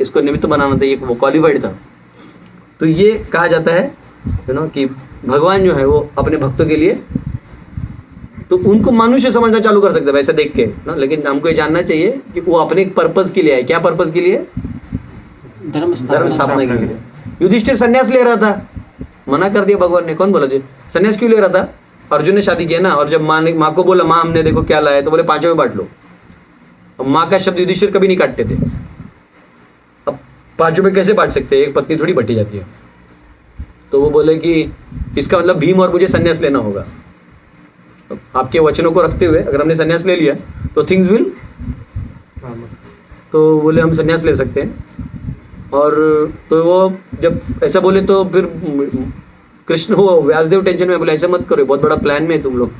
इसको निमित्त बनाना था, ये वो क्वालिफाइड था। तो ये कहा जाता है कि भगवान जो है वो अपने भक्तों के लिए, तो उनको मनुष्य समझना चालू कर सकते हैं वैसे देख के ना, लेकिन हमको ये जानना चाहिए कि वो अपने एक पर्पस के लिए है। क्या पर्पस के लिए, धर्म स्थापना के लिए। युधिष्ठिर संन्यास ले रहा था, मना कर दिया भगवान ने। कौन बोला जी संन्यास क्यों ले रहा था, अर्जुन ने शादी किया ना, और जब माँ को बोला माँ हमने देखो क्या लाया, तो बोले 5 में बांट लो। माँ का शब्द युधिष्ठिर कभी नहीं काटते थे। पांचों में कैसे बांट सकते हैं, एक पत्नी थोड़ी बटी जाती है। तो वो बोले कि इसका मतलब भीम और मुझे संन्यास लेना होगा। आपके वचनों को रखते हुए अगर हमने संन्यास ले लिया तो थिंग्स विल, तो बोले हम संन्यास ले सकते हैं। और तो वो जब ऐसा बोले तो फिर कृष्ण वो व्यासदेव टेंशन में बोले ऐसा मत करो, बहुत बड़ा प्लान में है तुम लोग।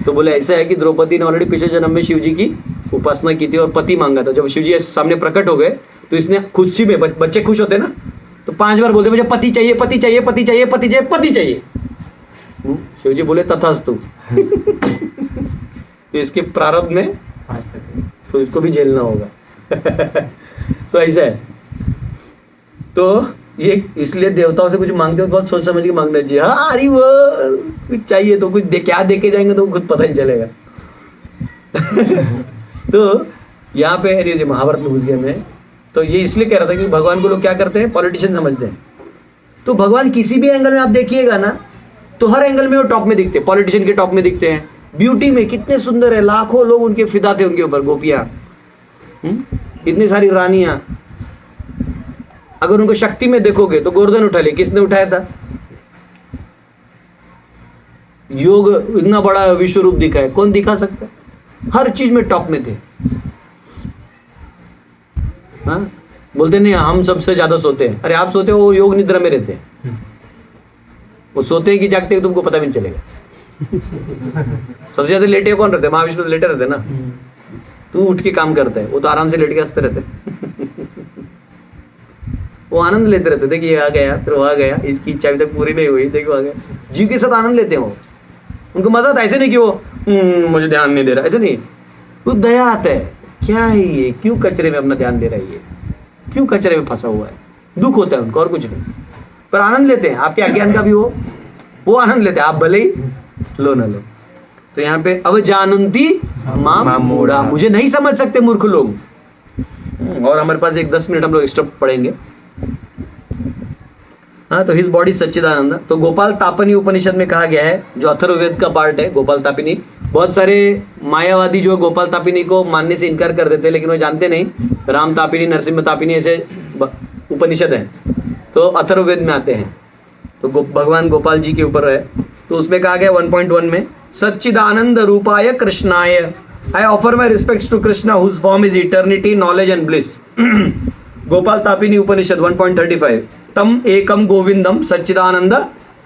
तो बोले ऐसा है कि द्रौपदी ने ऑलरेडी पिछले जन्म में शिव जी की उपासना की थी और पति मांगा था। जब शिव जी सामने प्रकट हो गए तो इसने खुशी में, बच्चे खुश होते ना, तो 5 बार बोलते मुझे पति चाहिए, पति चाहिए, पति चाहिए, पति चाहिए, पति चाहिए। शिव जी बोले तथास्तु। तो इसके प्रारब्ध में तो इसको भी झेलना होगा। तो ऐसा है। तो ये इसलिए देवताओं से कुछ मांगते हो बहुत सोच समझ के मांगना चाहिए। हाँ अरे वो कुछ चाहिए तो कुछ क्या दे के जाएंगे तो खुद पता नहीं चलेगा। तो यहाँ पे महाभारत में घुस गए मैं, तो ये इसलिए कह रहा था कि भगवान को लोग क्या करते हैं, पॉलिटिशियन समझते हैं। तो भगवान किसी भी एंगल में आप देखिएगा ना तो हर एंगल में वो टॉप में दिखते हैं, पॉलिटिशियन के टॉप में दिखते हैं। ब्यूटी में कितने सुंदर है, लाखों लोग उनके फिदा थे उनके ऊपर, गोपियां, इतनी सारी रानियां। अगर उनको शक्ति में देखोगे तो गोवर्धन उठा ले, किसने उठाया था? योग इतना बड़ा विश्व रूप दिखा है, कौन दिखा सकता है? हर चीज में टॉप में थे। हाँ बोलते नहीं हम सबसे ज्यादा सोते हैं। अरे आप सोते हो, वो योग निद्रा में रहते हैं। वो सोते हैं कि जागते हैं तुमको पता भी नहीं चलेगा। सबसे ज्यादा लेटे कौन रहते हैं? महाविष्णु लेटे रहते हैं ना। तू उठ के काम करता है, वो तो आराम से लेट के हंसते रहते हैं। वो आनंद लेते रहते थे कि ये आ गया फिर वो आ गया, इसकी इच्छा अभी तक पूरी नहीं हुई, देखो आ गया। जीव के साथ आनंद लेते हैं वो, उनको मजा आता है। ऐसे नहीं कि वो मुझे ध्यान नहीं दे रहा, ऐसे नहीं। वो दया आता है, क्या है ये, क्यों कचरे में अपना ध्यान दे रहा है, ये क्यों कचरे में फंसा हुआ है। दुख होता है उनको और कुछ नहीं, पर आनंद लेते हैं। आपके अज्ञान का भी वो आनंद लेते हैं, आप भले ही लो ना लो। तो यहाँ पे अवजानन्ति माम मूढ़ा, मुझे नहीं समझ सकते मूर्ख लोग। और हमारे पास एक 10 मिनट हम लोग एक्स्ट्रा पढ़ेंगे। हाँ तो हिज बॉडी सच्चिदानंद। तो गोपाल तापिनी उपनिषद में कहा गया है, जो अथर्ववेद का पार्ट है गोपाल तापिनी। बहुत सारे मायावादी जो गोपाल तापिनी को मानने से इनकार कर देते हैं, लेकिन वो जानते नहीं राम तापिनी, नरसिम्हा तापिनी ऐसे उपनिषद हैं, तो अथर्ववेद में आते हैं। तो भगवान गोपाल जी के ऊपर है। तो उसमें कहा गया 1.1 में, सच्चिदानंद रूपाय कृष्णाय I offer my respects to Krishna whose form is eternity, knowledge and bliss. Gopala Tapani Upanishad 1.35, तम एकम गोविंदम सच्चिदानंद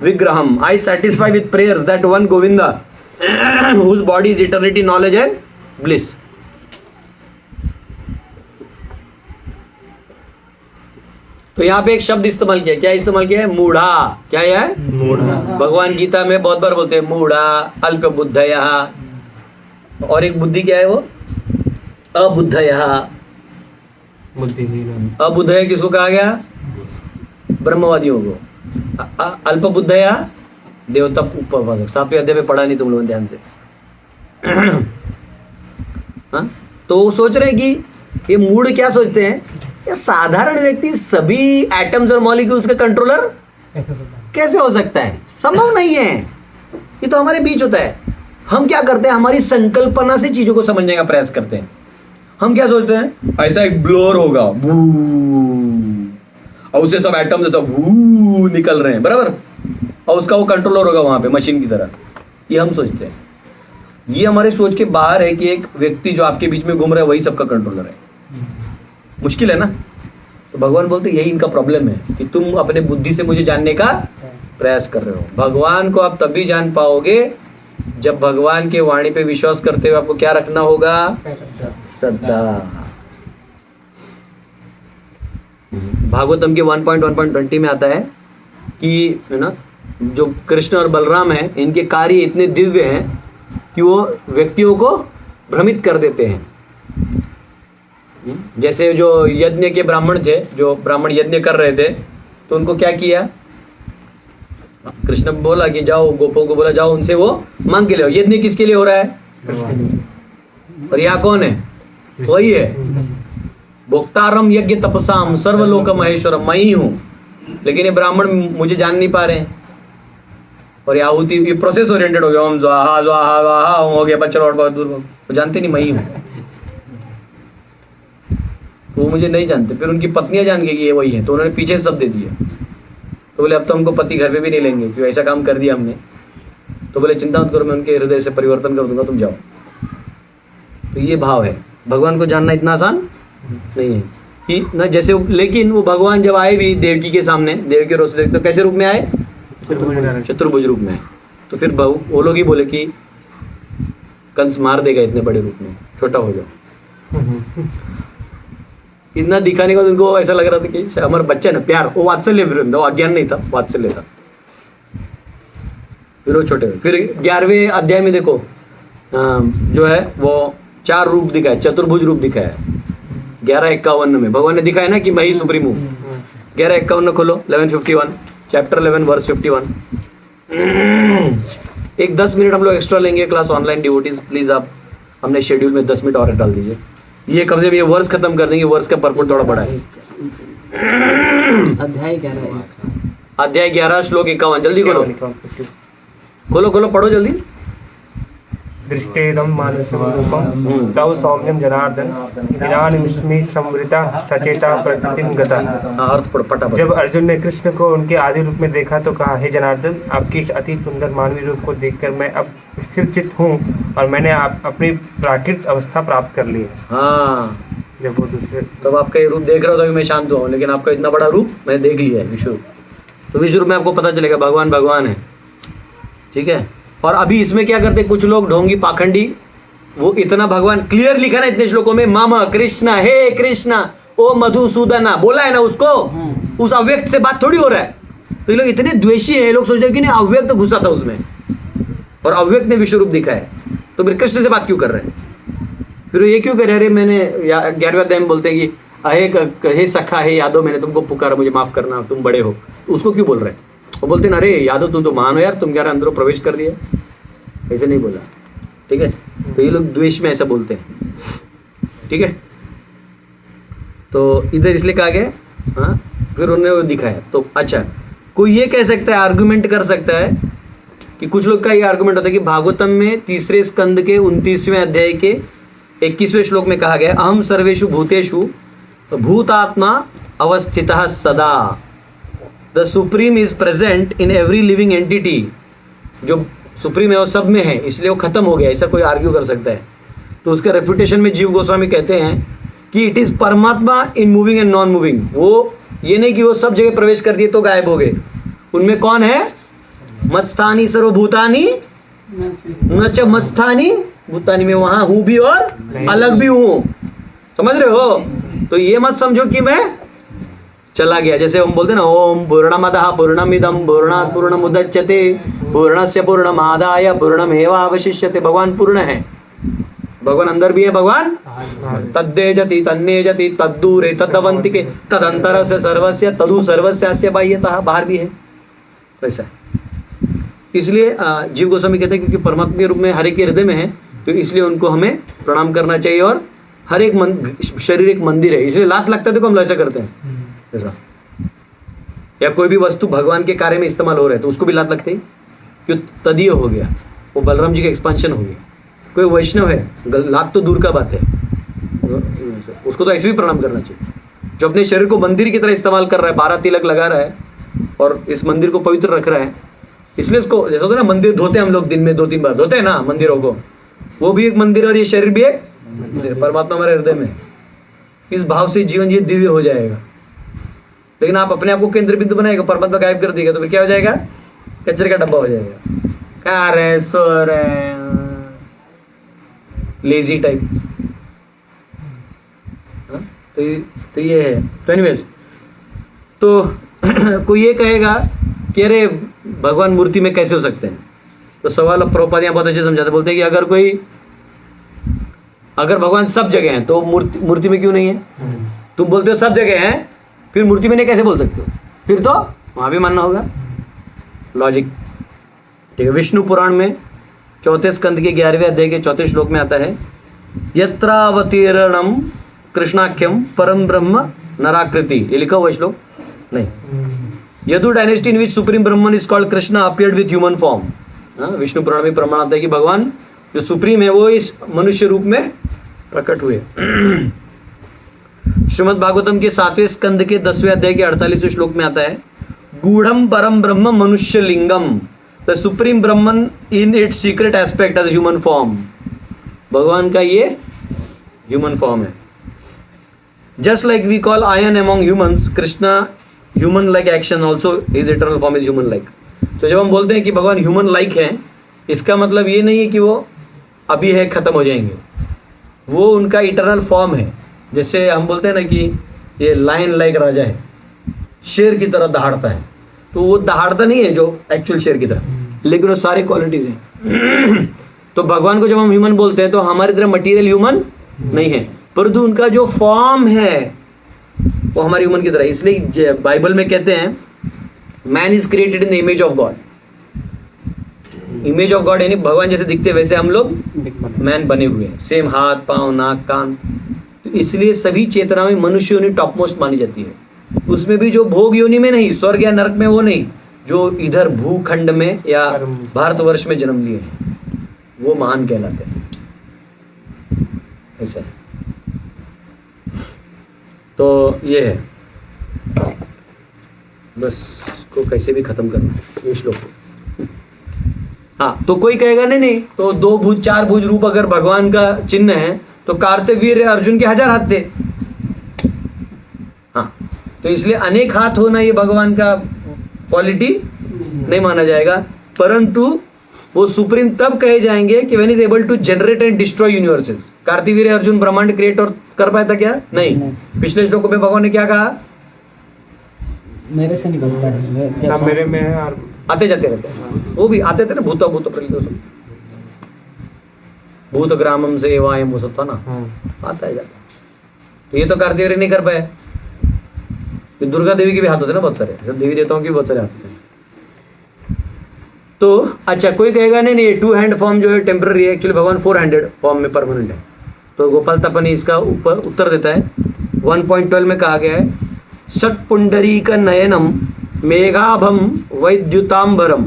विग्रहम I satisfy with prayers that one Govinda whose body is eternity, knowledge and bliss. तो यहाँ पे एक शब्द इस्तेमाल किया, क्या इस्तेमाल किया है? मूढ़ा। क्या है? मूढ़ा। भगवान गीता में बहुत बार बोलते हैं मूढ़ा, अल्प बुद्धया। और एक बुद्धि क्या है वो? अबुद्धया। अबुद्धया किसको कहा गया? ब्रह्मवादियों को। अल्प बुद्धया देवता उपासक। 7वें अध्याय में पढ़ा नहीं तुम लोगों ध्यान से। हाँ तो वो सोच रहे हैं कि ये मूढ़ क्या सोचते हैं, ये साधारण व्यक्ति सभी एटम्स और मॉलिक्यूल्स का कंट्रोलर कैसे हो सकता है? संभव नहीं है। ये तो हमारे बीच होता है। हम क्या करते हैं, हमारी संकल्पना से चीजों को समझने का प्रयास करते हैं। हम क्या सोचते हैं, ऐसा एक ब्लोअर होगा और उससे सब एटम जैसा निकल रहे हैं, बराबर, और उसका वो कंट्रोलर होगा वहां पे मशीन की तरह। ये हम सोचते हैं। ये हमारे सोच के बाहर है कि एक व्यक्ति जो आपके बीच में घूम रहा है वही सबका कंट्रोलर है। मुश्किल है ना। तो भगवान बोलते यही इनका प्रॉब्लम है कि तुम अपने बुद्धि से मुझे जानने का प्रयास कर रहे हो। भगवान को आप तभी जान पाओगे जब भगवान के वाणी पे विश्वास करते हुए आपको क्या रखना होगा? श्रद्धा। भागवतम के 1.1.20 में आता है कि है ना, जो कृष्ण और बलराम हैं इनके कार्य इतने दिव्य हैं कि वो व्यक्तियों को भ्रमित कर देते हैं। जैसे जो यज्ञ के ब्राह्मण थे, जो ब्राह्मण यज्ञ कर रहे थे, तो उनको क्या किया? कृष्ण बोला कि जाओ, गोपों को बोला जाओ उनसे वो मांग के ले आओ। यज्ञ किसके लिए हो रहा है? और यहाँ कौन है? वही है, भोक्तारम यज्ञ तपसाम सर्वलोक महेश्वरम, मैं ही हूँ। लेकिन ये ब्राह्मण मुझे जान नहीं पा रहे हैं। और आहुति ये प्रोसेस ओरिएंटेड हो गया, ओम स्वाहा स्वाहा स्वाहा हो गया, बच्चों और बहुत दूर वो जानते नहीं मैं ही हूँ। तो वो मुझे नहीं जानते। फिर उनकी पत्नियां जान गई कि ये वही है, तो उन्होंने पीछे से सब दे दिया। तो बोले अब तो हमको पति घर पे भी नहीं लेंगे क्योंकि ऐसा काम कर दिया हमने। तो बोले चिंता मत करो, मैं उनके हृदय से परिवर्तन कर दूंगा, तुम जाओ। तो ये भाव है। भगवान को जानना इतना आसान नहीं है कि ना जैसे लेकिन वो भगवान जब आए भी देवकी के सामने, देवकी रोज देखते तो कैसे रूप में आए? चतुर्भुज रूप में। तो फिर वो लोग ही बोले कि कंस मार देगा इतने बड़े रूप में, छोटा हो जाओ। इतना दिखाने का उनको ऐसा लग रहा था कि हमारा बच्चा है ना, प्यार, वो वात्सल्य, वो अज्ञान नहीं था, वात्सल्य था। फिर वो छोटे, फिर 11वें अध्याय में देखो जो है वो 4 रूप दिखाया, चतुर्भुज रूप दिखाया। 11:51 में भगवान ने दिखाया ना कि मैं ही सुप्रीम हूँ। 11:51 खोलो, 11:51, चैप्टर 11 वर्स 51। एक 10 मिनट हम लोग एक्स्ट्रा लेंगे क्लास ऑनलाइन डिवोटीज, प्लीज आप हमने शेड्यूल में 10 मिनट और डाल दीजिए। ये कम से कम ये वर्ष खत्म कर देंगे, वर्ष का पर्पट थोड़ा बड़ा है। अध्याय 11 श्लोक 51, जल्दी करो, खोलो खोलो, पढ़ो जल्दी। दृष्टेदं मानसं रूपं तव सौम्यं जनार्दन इदानीमस्मि संवृता सचेता प्रकृतिं गता। अर्थ पढ़ो फटाफट। जब अर्जुन ने कृष्ण को उनके आदि रूप में देखा तो कहा, हे जनार्दन, आपके इस अति सुंदर मानवीय रूप को देखकर मैं अब स्थिर चित्त हूँ और मैंने अपनी प्राकृतिक अवस्था प्राप्त कर ली है। हाँ, जब वो दूसरे तब आपका ये रूप देख रहा था कि मैं शांत हुआ हूँ, लेकिन आपका इतना बड़ा रूप मैंने देख लिया है, विश्व। तो विश्व रूप में आपको पता चलेगा भगवान भगवान है, ठीक है। और अभी इसमें क्या करते कुछ लोग ढोंगी पाखंडी, वो इतना भगवान क्लियर लिखा ना इतने श्लोकों में, मामा कृष्णा, हे कृष्णा, ओ मधुसूदना, बोला है ना उसको, उस अव्यक्त से बात थोड़ी हो रहा है। तो ये लोग इतने द्वेषी हैं, लोग सोचते हैं कि नहीं अव्यक्त तो घुसा था उसमें और अव्यक्त ने विश्व रूप दिखा है, तो फिर कृष्ण से बात क्यों कर रहे हैं? फिर ये क्यों कह रहे? अरे मैंने 11वें अध्याय में बोलते हैं कि हे सखा, हे यादव, मैंने तुमको पुकारा, मुझे माफ करना, तुम बड़े हो। तो उसको क्यों बोल रहे हैं? वो बोलते हैं अरे यादव तुम तो महान हो यार, तुम क्या अंदर प्रवेश कर दिया, ऐसे नहीं बोला, ठीक है। तो ये लोग द्वेष में ऐसा बोलते हैं, ठीक है। तो इधर इसलिए कहा गया, हाँ, फिर उन्होंने वो दिखाया। तो अच्छा, कोई ये कह सकता है, आर्गुमेंट कर सकता है कि कुछ लोग का ये आर्गुमेंट होता है कि भागवतम में 3 स्कंद के 29वें अध्याय के 21वें श्लोक में कहा गया, अहम सर्वेषु भूतेषु भूतात्मा अवस्थितः सदा। The supreme is present in every living entity. जो सुप्रीम है वो सब में है, इसलिए वो खत्म हो गया, ऐसा कोई आर्ग्यू कर सकता है? तो उसके रेफ्यूटेशन में जीव गोस्वामी कहते हैं कि इट इज परमात्मा in moving and non moving. वो ये नहीं कि वो सब जगह प्रवेश कर दिए तो गायब हो गए। उनमें कौन है? मत्स्थानी सर्वभूतानी न च मत्स्थानी भूतानी, में वहां हूं भी और अलग भी हूं, समझ रहे हो? तो ये मत समझो कि मैं चला गया, जैसे हम बोलते हैं ना, ओम पूर्णमदः पूर्णमिदं पूर्णात् पूर्णमुदच्यते पूर्णस्य पूर्णमादाय पूर्णमेवावशिष्यते। भगवान पूर्ण है, भगवान अंदर भी है, भगवान तद्देजति तन्नेजति तद्दूरे तदवंतिके तदंतरस्य सर्वस्य तदु सर्वस्यास्य बाह्यतः, बाहर भी है, वैसा। इसलिए जीव गोस्वामी कहते हैं क्योंकि परमात्मा के रूप में हर एक के हृदय में है, तो इसलिए उनको हमें प्रणाम करना चाहिए। और हर एक शरीर एक मंदिर है, इसलिए लात लगता है तो हम ऐसा करते हैं ऐसा। या कोई भी वस्तु भगवान के कार्य में इस्तेमाल हो रहा है तो उसको भी लात लगते ही, क्यों? तदीय हो गया, वो बलराम जी का एक्सपांशन हो गया। कोई वैष्णव है, लात तो दूर का बात है, उसको तो ऐसे भी प्रणाम करना चाहिए। जो अपने शरीर को मंदिर की तरह इस्तेमाल कर रहा है, 12 तिलक लगा रहा है और इस मंदिर को पवित्र रख रहा है, इसलिए उसको, जैसा होता है ना, मंदिर धोते हैं हम लोग, दिन में 2-3 बार धोते हैं ना मंदिरों को, वो भी एक मंदिर और ये शरीर भी एक मंदिर। परमात्मा हमारे हृदय में, इस भाव से जीवन ये दिव्य हो जाएगा। लेकिन आप अपने आप को केंद्र बिंदु बनाएगा, परमात्मा गायब कर देगा, तो फिर क्या हो जाएगा? कचरे का डब्बा हो जाएगा, क्या रहे, सो रहे, लेजी टाइप। तो ये है। तो एनीवेज, तो कोई ये कहेगा कि अरे भगवान मूर्ति में कैसे हो सकते हैं? तो सवाल अब प्रभुपाद यहाँ बहुत अच्छे समझाते, बोलते हैं कि अगर भगवान सब जगह हैं तो मूर्ति में क्यों नहीं है? तुम बोलते हो सब जगह हैं, फिर मूर्ति में नहीं कैसे बोल सकते हो? फिर तो वहाँ भी मानना होगा, लॉजिक, ठीक है। विष्णु पुराण में 4 स्कंद के 11वें अध्याय के 4 श्लोक में आता है, यत्रावतीर्णम कृष्णाख्यम परम ब्रह्म नराकृति। ये लिखा हुआ श्लोक नहीं। Yadu dynasty in which supreme Brahman is called Krishna appeared with human form. Vishnu Purana में प्रमाण आता है कि भगवान जो सुप्रीम है वो इस मनुष्य रूप में प्रकट हुए। श्रीमद् भागवतम के 7वें स्कंद के 10वें अध्याय के 48वें श्लोक में आता है, गूढ़म परम ब्रह्म मनुष्य लिंगम, the supreme Brahman in its secret aspect as human form. भगवान का ये ह्यूमन फॉर्म है। Just like we call ion among humans, Krishna human like action also his eternal form is human like. तो जब हम बोलते हैं कि भगवान ह्यूमन लाइक है, इसका मतलब ये नहीं है कि वो अभी है खत्म हो जाएंगे, वो उनका इटर्नल फॉर्म है। जैसे हम बोलते हैं ना कि ये लायन लाइक राजा है, शेर की तरह दहाड़ता है, तो वो दहाड़ता नहीं है जो एक्चुअल शेर की तरह, लेकिन वो सारी क्वालिटीज हैं। तो भगवान को जब हम ह्यूमन बोलते हैं तो हमारी तरह मटीरियल ह्यूमन नहीं है, परंतु उनका जो फॉर्म है वो हमारे ह्यूमन की तरह। इसलिए बाइबल में कहते हैं man is created in the image of God. Image of God यानी भगवान जैसे दिखते हैं वैसे हम लोग मैन बने हुए हैं, सेम हाथ पांव नाक कान। तो इसलिए सभी चेतना में मनुष्य योनि टॉप मोस्ट मानी जाती है। उसमें भी जो भोग योनि में नहीं, स्वर्ग या नरक में वो नहीं, जो इधर भूखंड में या भारतवर्ष में जन्म लिए हैं वो महान कहलाते हैं। ऐसा तो ये है, बस इसको कैसे भी खत्म करना है ये श्लोक। हाँ, तो कोई कहेगा नहीं तो 2 भुज 4 भुज रूप अगर भगवान का चिन्ह है तो कार्तवीर अर्जुन के 1000 हाथ थे। हाँ, तो इसलिए अनेक हाथ होना ये भगवान का क्वालिटी नहीं माना जाएगा, परंतु वो सुप्रीम तब कहे जाएंगे कि when is able to generate and destroy universes. Kartavirya Arjun ब्रह्मांड क्रिएट और कर पाया था क्या? नहीं। पिछले श्लोक में भगवान ने क्या कहा? मेरे से निकलता है, सब मेरे में है और आते जाते रहते हैं। वो भी आते थे ना, भूत भूत ग्रामम से वायम वो सब था ना, आता है जाता। तो ये तो कार्तिवीर नहीं कर पाए। तो दुर्गा देवी के भी हाथ होते ना बहुत सारे, देवी देवताओं के भी बहुत सारे हाथ होते हैं। तो अच्छा, कोई कहेगा नहीं ये 2 हैंड फॉर्म जो है टेम्पररी है, एक्चुअली भगवान 4 हैंडेड फॉर्म में परमानेंट है। तो गोपाल तपनी इसका ऊपर उत्तर देता है। 1.12 में कहा गया है, षट्पुंडरीक नयनम मेघाभम वैद्युतांबरम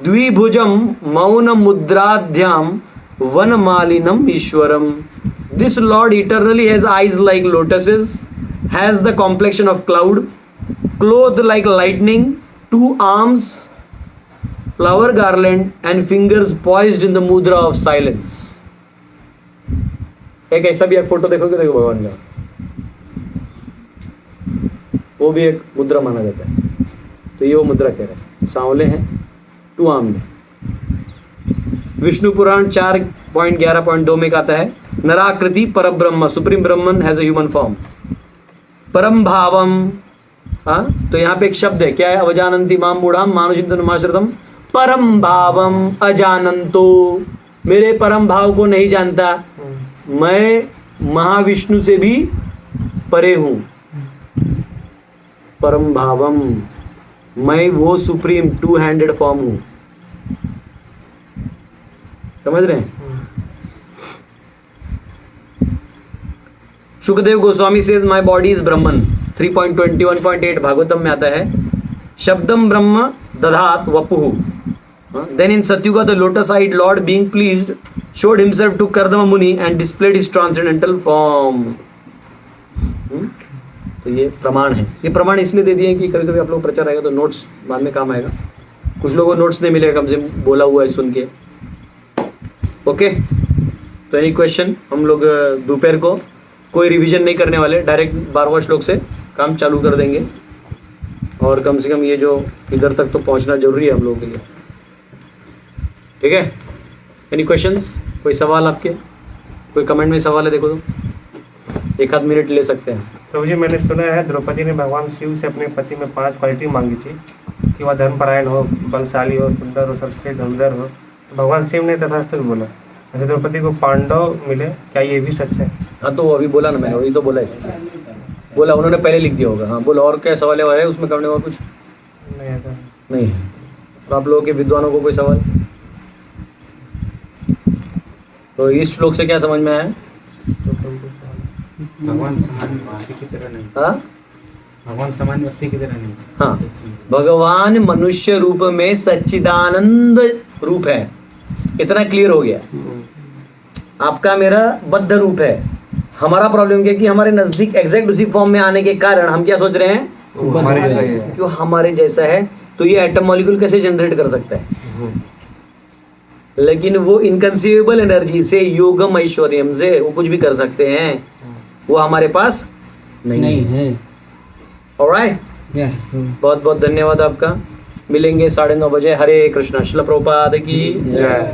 द्विभुजम मौन मुद्राध्याम वनमालिनम ईश्वरम। This lord eternally has eyes like lotuses, has the complexion of cloud, cloth like lightning, 2 arms, flower garland and fingers poised in the mudra of silence. एक ऐसा भी एक फोटो देखोगे, देखो भगवान का, वो भी एक मुद्रा माना जाता है। तो ये वो मुद्रा कह रहे हैं, सांवले हैं, 2 आर्म में। विष्णु पुराण 4.11.2 में कहता है, नराकृति परब्रह्म, supreme Brahman has a human form. परम भावम, हाँ, तो यहाँ पे एक शब्द है, क्या है? अवजानंती माम मूढ़ाम मानुषितनुमाश्रितम परम भावम अजानंतो। मेरे परम भाव को नहीं जानता, मैं महाविष्णु से भी परे हूं। परम भावम, मैं वो सुप्रीम 2 हैंडेड फॉर्म हूं। समझ रहे हैं? Sukhdev Goswami says my body is Brahman. 3.21.8 Bhagavatam में आता है, शब्दम ब्रह्म दधात वपुः। Then in Satyuga the lotus-eyed Lord being pleased showed himself to Kardama Muni and displayed his transcendental form। तो ये प्रमाण है। ये प्रमाण इसलिए दे दिए कि कभी कभी आप लोग प्रचार आएगा तो नोट्स बाद में काम आएगा। कुछ लोगों को नोट्स नहीं मिलेगा, कम से बोला हुआ है सुन के। ओके, तो एनी क्वेश्चन? हम लोग दोपहर को कोई रिवीजन नहीं करने वाले, डायरेक्ट 12वां श्लोक से काम चालू कर देंगे। और कम से कम ये जो इधर तक तो पहुंचना जरूरी है हम लोगों के लिए। ठीक है? Any questions? कोई सवाल आपके? कोई कमेंट में सवाल है देखो तो 1 आध मिनट ले सकते हैं। तो जी मैंने सुना है द्रौपदी ने भगवान शिव से अपने पति में 5 क्वालिटी मांगी थी कि वह धर्मपरायण हो, बलशाली हो, सुंदर हो, सबसे धनुधर हो। तो भगवान शिव ने तथास्तु बोला। ऐसे द्रौपदी को पांडव मिले, क्या ये भी सच है? हाँ, तो अभी बोला ना मैंने, वही तो बोला है। बोला उन्होंने पहले लिख दिया होगा। हाँ बोला, और क्या सवाल है उसमें करने और कुछ नहीं ऐसा नहीं है। तो आप लोगों के विद्वानों को कोई सवाल? तो इस श्लोक से क्या समझ में आया? भगवान समान व्यक्ति की तरह नहीं। हाँ, भगवान समान व्यक्ति की तरह नहीं। हाँ, भगवान मनुष्य रूप में सच्चिदानंद रूप है, इतना क्लियर हो गया। आपका मेरा बद्ध रूप है, हमारा प्रॉब्लम क्या है कि हमारे नजदीक एग्जैक्ट उसी फॉर्म में आने के कारण हम क्या सोच रहे हैं हमारे जैसा ही है। कि वो हमारे जैसा है, तो ये एटम मॉलिक्यूल कैसे जनरेट कर सकता है। लेकिन वो इनकंसीवेबल एनर्जी से, योगम ऐश्वर्यम से वो कुछ भी कर सकते हैं, वो हमारे पास नहीं है। ऑलराइट, बहुत बहुत धन्यवाद आपका। मिलेंगे 9:30 बजे। हरे कृष्णा। श्रील प्रभुपाद की जय।